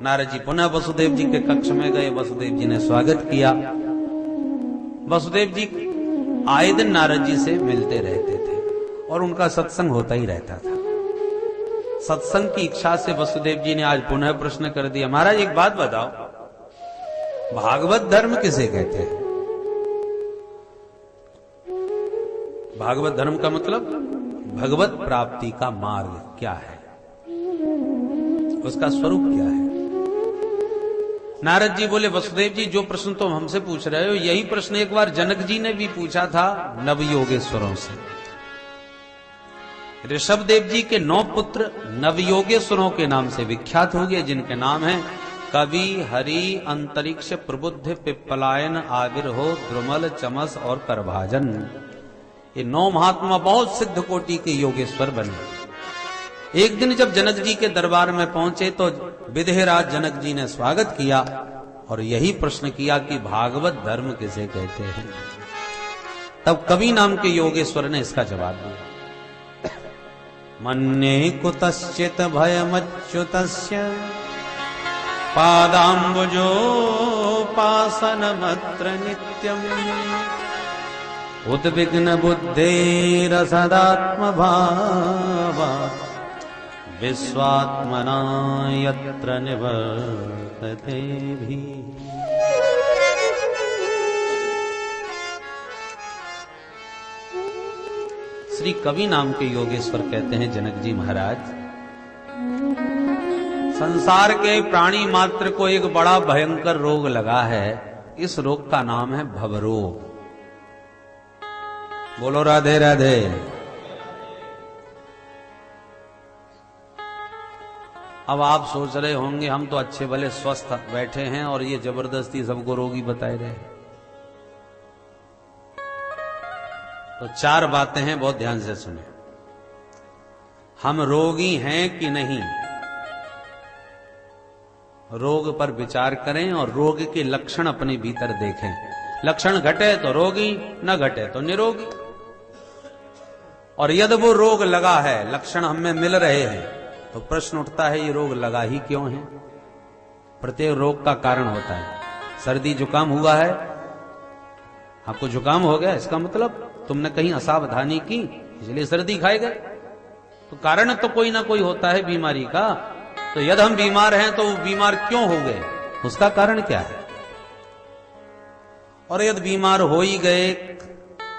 नारद जी पुनः वसुदेव जी के कक्ष में गए, वसुदेव जी ने स्वागत किया। वसुदेव जी आए दिन नारद जी से मिलते रहते थे और उनका सत्संग होता ही रहता था। सत्संग की इच्छा से वसुदेव जी ने आज पुनः प्रश्न कर दिया, महाराज एक बात बताओ, भागवत धर्म किसे कहते हैं? भागवत धर्म का मतलब भगवत प्राप्ति का मार्ग क्या है, उसका स्वरूप क्या है? नारद जी बोले, वसुदेव जी जो प्रश्न तुम हमसे पूछ रहे हो यही प्रश्न एक बार जनक जी ने भी पूछा था नवयोगेश्वरों से। ऋषभ देव जी के 9 पुत्र नवयोगेश्वरों के नाम से विख्यात हो गए, जिनके नाम हैं कवि, हरि, अंतरिक्ष, प्रबुद्ध, पिप्पलायन, आविर्हो, द्रुमल, चमस और करभाजन। ये 9 महात्मा बहुत सिद्ध कोटि के योगेश्वर बने। एक दिन जब जनक जी के दरबार में पहुंचे तो विदेहराज जनक जी ने स्वागत किया और यही प्रश्न किया कि भागवत धर्म किसे कहते हैं। तब कवि नाम के योगेश्वर ने इसका जवाब दिया, मन्ये कुतश्चित भयमच्युतस्य पादाम्बुजोपासनमत्र नित्यम् उद्विग्न बुद्धेरसदात्म भावात् विश्वात्मना यत्र निवर्तते भी। श्री कवि नाम के योगेश्वर कहते हैं जनक जी महाराज, संसार के प्राणी मात्र को एक बड़ा भयंकर रोग लगा है। इस रोग का नाम है भवरोग। बोलो राधे राधे। अब आप सोच रहे होंगे हम तो अच्छे भले स्वस्थ बैठे हैं और ये जबरदस्ती सबको रोगी बताए रहे। तो 4 बातें हैं, बहुत ध्यान से सुने। हम रोगी हैं कि नहीं, रोग पर विचार करें और रोग के लक्षण अपने भीतर देखें। लक्षण घटे तो रोगी, न घटे तो निरोगी। और यदि वो रोग लगा है, लक्षण हमें मिल रहे हैं, तो प्रश्न उठता है ये रोग लगा ही क्यों है? प्रत्येक रोग का कारण होता है। सर्दी जुकाम हुआ है, आपको जुकाम हो गया, इसका मतलब तुमने कहीं असावधानी की इसलिए सर्दी खाए गए। तो कारण तो कोई ना कोई होता है बीमारी का। तो यदि हम बीमार हैं तो बीमार क्यों हो गए, उसका कारण क्या है? और यदि बीमार हो ही गए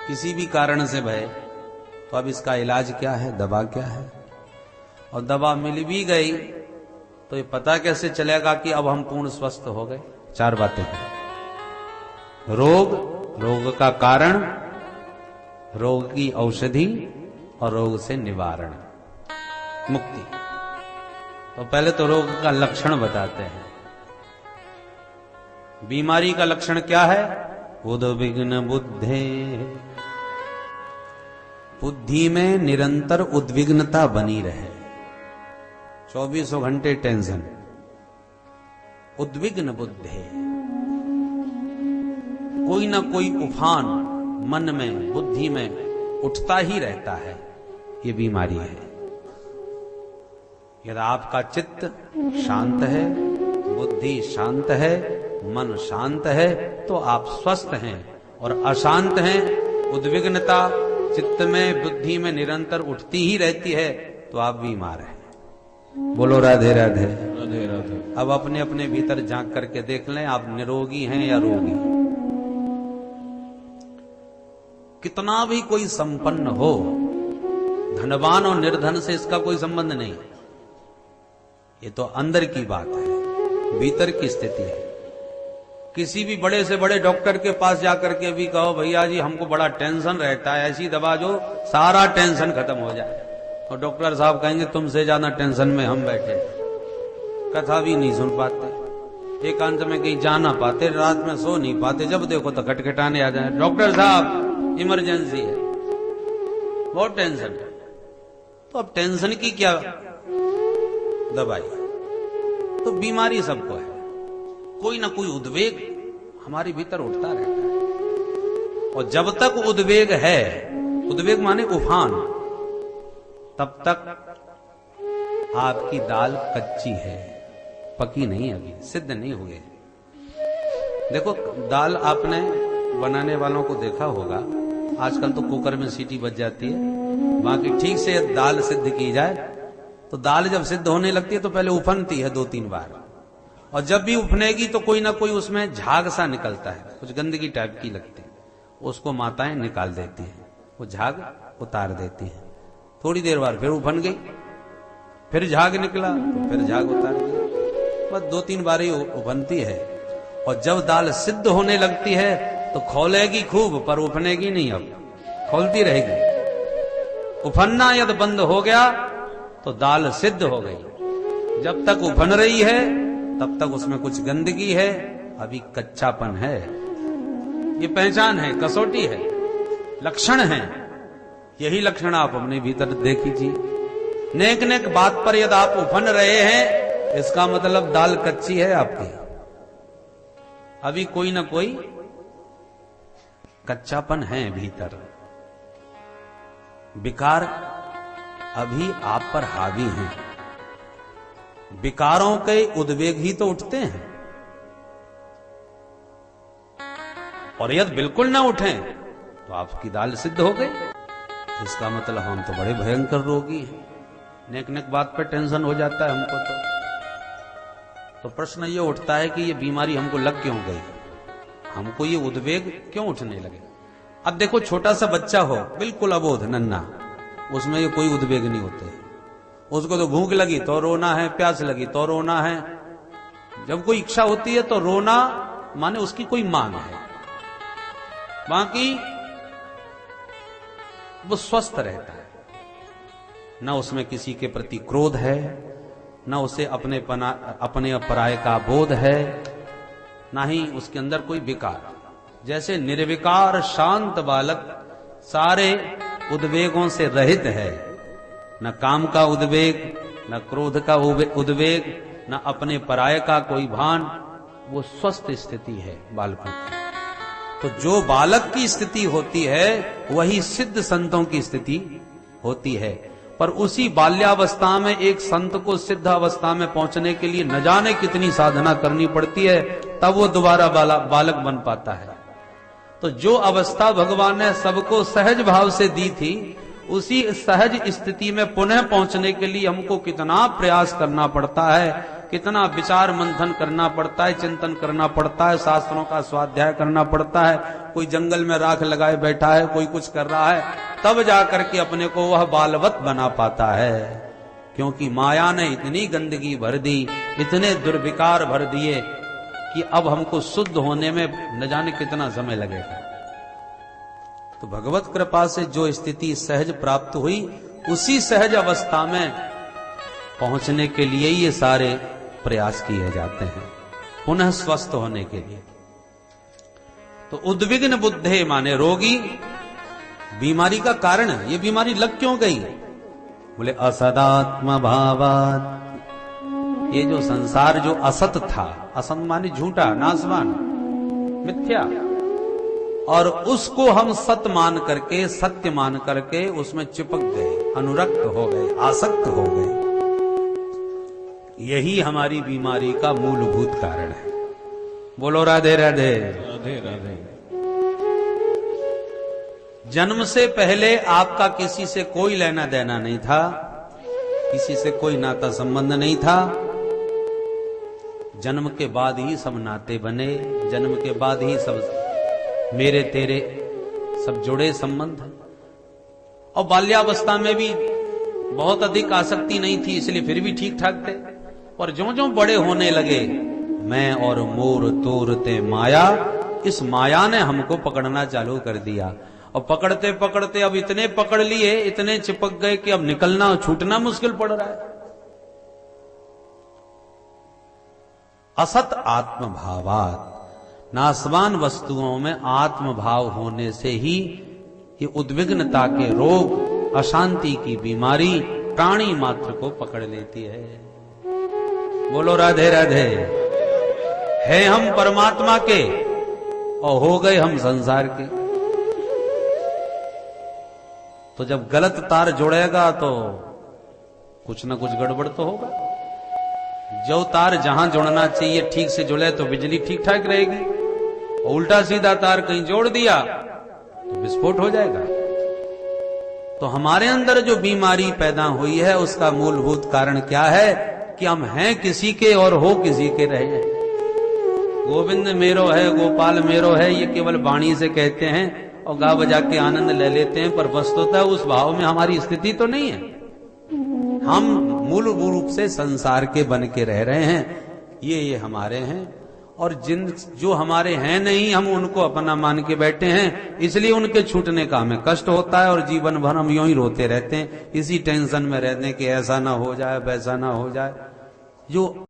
किसी भी कारण से भय, तो अब इसका इलाज क्या है, दवा क्या है? और दवा मिल भी गई तो ये पता कैसे चलेगा कि अब हम पूर्ण स्वस्थ हो गए? 4 बातें हैं। रोग, रोग का कारण, रोग की औषधि और रोग से निवारण, मुक्ति। तो पहले तो रोग का लक्षण बताते हैं। बीमारी का लक्षण क्या है? उद्विग्न बुद्धे, बुद्धि में निरंतर उद्विग्नता बनी रहे, 24 घंटे टेंशन। उद्विग्न बुद्धे, कोई ना कोई उफान मन में, बुद्धि में उठता ही रहता है, ये बीमारी है। यदि आपका चित्त शांत है, बुद्धि शांत है, मन शांत है, तो आप स्वस्थ हैं। और अशांत हैं, उद्विग्नता चित्त में, बुद्धि में निरंतर उठती ही रहती है, तो आप बीमार हैं। बोलो राधे राधे। राधे राधे। अब अपने अपने भीतर झांक करके देख लें, आप निरोगी हैं या रोगी। कितना भी कोई संपन्न हो, धनवान और निर्धन से इसका कोई संबंध नहीं। ये तो अंदर की बात है, भीतर की स्थिति है। किसी भी बड़े से बड़े डॉक्टर के पास जाकर के भी कहो, भैया जी हमको बड़ा टेंशन रहता है, ऐसी दवा जो सारा टेंशन खत्म हो जाए, तो डॉक्टर साहब कहेंगे तुमसे ज्यादा टेंशन में हम बैठे। कथा भी नहीं सुन पाते, एकांत में कहीं जा ना पाते, रात में सो नहीं पाते, जब देखो तो खटखटाने आ जाए, डॉक्टर साहब इमरजेंसी है, बहुत टेंशन है। तो अब टेंशन की क्या दवाई? तो बीमारी सबको है, कोई ना कोई उद्वेग हमारे भीतर उठता रहता है। और जब तक उद्वेग है, उद्वेग माने उफान, तब तक आपकी दाल कच्ची है, पकी नहीं, अभी सिद्ध नहीं हुए। देखो दाल आपने बनाने वालों को देखा होगा, आजकल तो कुकर में सीटी बज जाती है। बाकी ठीक से दाल सिद्ध की जाए तो दाल जब सिद्ध होने लगती है तो पहले उफनती है 2-3 बार, और जब भी उफनेगी तो कोई ना कोई उसमें झाग सा निकलता है, कुछ गंदगी टाइप की लगती है, उसको माताएं निकाल देती हैं, वो झाग उतार देती हैं। थोड़ी देर बाद फिर उफन गई, फिर झाग निकला तो फिर झाग उतार दी, बस 2-3 बार ही उफनती है। और जब दाल सिद्ध होने लगती है तो खौलेगी खूब, पर उफनेगी नहीं, अब खौलती रहेगी। उफनना यदि बंद हो गया तो दाल सिद्ध हो गई। जब तक उफन रही है तब तक उसमें कुछ गंदगी है, अभी कच्चापन है। ये पहचान है, कसौटी है, लक्षण है। यही लक्षण आप अपने भीतर देख लीजिए। नेक नेक बात पर यदि आप उफन रहे हैं, इसका मतलब दाल कच्ची है आपकी, अभी कोई ना कोई कच्चापन है भीतर। विकार अभी आप पर हावी हैं। विकारों के उद्वेग ही तो उठते हैं, और यदि बिल्कुल ना उठें तो आपकी दाल सिद्ध हो गई। इसका मतलब हम तो बड़े भयंकर रोगी हैं, नेक नेक बात पर टेंशन हो जाता है हमको। तो प्रश्न ये उठता है कि ये बीमारी हमको लग क्यों गई, हमको ये उद्वेग क्यों उठने लगे? अब देखो छोटा सा बच्चा हो, बिल्कुल अबोध नन्हा, उसमें ये कोई उद्वेग नहीं होते। उसको तो भूख लगी तो रोना है, प्यास लगी तो रोना है। जब कोई इच्छा होती है तो रोना माने उसकी कोई मांग है, बाकी वो स्वस्थ रहता है। ना उसमें किसी के प्रति क्रोध है, ना उसे अपने पराये का बोध है, ना ही उसके अंदर कोई विकार। जैसे निर्विकार शांत बालक सारे उद्वेगों से रहित है, न काम का उद्वेग, न क्रोध का उद्वेग, न अपने पराये का कोई भान, वो स्वस्थ स्थिति है बालकों की। तो जो बालक की स्थिति होती है वही सिद्ध संतों की स्थिति होती है। पर उसी बाल्यावस्था में एक संत को सिद्ध अवस्था में पहुंचने के लिए न जाने कितनी साधना करनी पड़ती है, तब वो दोबारा बालक बन पाता है। तो जो अवस्था भगवान ने सबको सहज भाव से दी थी, उसी सहज स्थिति में पुनः पहुंचने के लिए हमको कितना प्रयास करना पड़ता है, कितना विचार मंथन करना पड़ता है, चिंतन करना पड़ता है, शास्त्रों का स्वाध्याय करना पड़ता है। कोई जंगल में राख लगाए बैठा है, कोई कुछ कर रहा है, तब जाकर के अपने को वह बालवत बना पाता है। क्योंकि माया ने इतनी गंदगी भर दी, इतने दुर्विकार भर दिए कि अब हमको शुद्ध होने में न जाने कितना समय लगेगा। तो भगवत कृपा से जो स्थिति सहज प्राप्त हुई, उसी सहज अवस्था में पहुंचने के लिए ये सारे प्रयास किए जाते हैं, पुनः स्वस्थ होने के लिए। तो उद्विग्न बुद्धे माने रोगी, बीमारी का कारण है। ये बीमारी लग क्यों गई? बोले असदात्म भावात। ये जो संसार जो असत था, असत माने झूठा, नासवान, मिथ्या, और उसको हम सत मान करके, सत्य मान करके उसमें चिपक गए, अनुरक्त हो गए, आसक्त हो गए। यही हमारी बीमारी का मूलभूत कारण है। बोलो राधे राधे। राधे राधे। जन्म से पहले आपका किसी से कोई लेना देना नहीं था, किसी से कोई नाता संबंध नहीं था। जन्म के बाद ही सब नाते बने, जन्म के बाद ही सब मेरे तेरे सब जुड़े संबंध। और बाल्यावस्था में भी बहुत अधिक आसक्ति नहीं थी, इसलिए फिर भी ठीक ठाक थे। और ज्यों ज्यों बड़े होने लगे, मैं और मोर तोरते माया, इस माया ने हमको पकड़ना चालू कर दिया। और पकड़ते पकड़ते अब इतने पकड़ लिए, इतने चिपक गए कि अब निकलना और छूटना मुश्किल पड़ रहा है। असत आत्मभावात, नासवान वस्तुओं में आत्मभाव होने से ही ये उद्विग्नता के रोग, अशांति की बीमारी प्राणी मात्र को पकड़ लेती है। बोलो राधे राधे। है हम परमात्मा के और हो गए हम संसार के। तो जब गलत तार जुड़ेगा तो कुछ ना कुछ गड़बड़ तो होगा। जो तार जहां जुड़ना चाहिए ठीक से जुड़े तो बिजली ठीक ठाक रहेगी, और उल्टा सीधा तार कहीं जोड़ दिया तो विस्फोट हो जाएगा। तो हमारे अंदर जो बीमारी पैदा हुई है, उसका मूलभूत कारण क्या है कि हम हैं किसी के और हो किसी के रहे हैं। गोविंद मेरो है, गोपाल मेरो है, ये केवल वाणी से कहते हैं और गा बजा के आनंद ले लेते हैं, पर वस्तुतः उस भाव में हमारी स्थिति तो नहीं है। हम मूल रूप से संसार के बन के रह रहे हैं, ये हमारे हैं। और जिन जो हमारे हैं नहीं, हम उनको अपना मान के बैठे हैं, इसलिए उनके छूटने का हमें कष्ट होता है। और जीवन भर हम यूं ही रोते रहते हैं, इसी टेंशन में रहते हैं कि ऐसा ना हो जाए, वैसा ना हो जाए। जो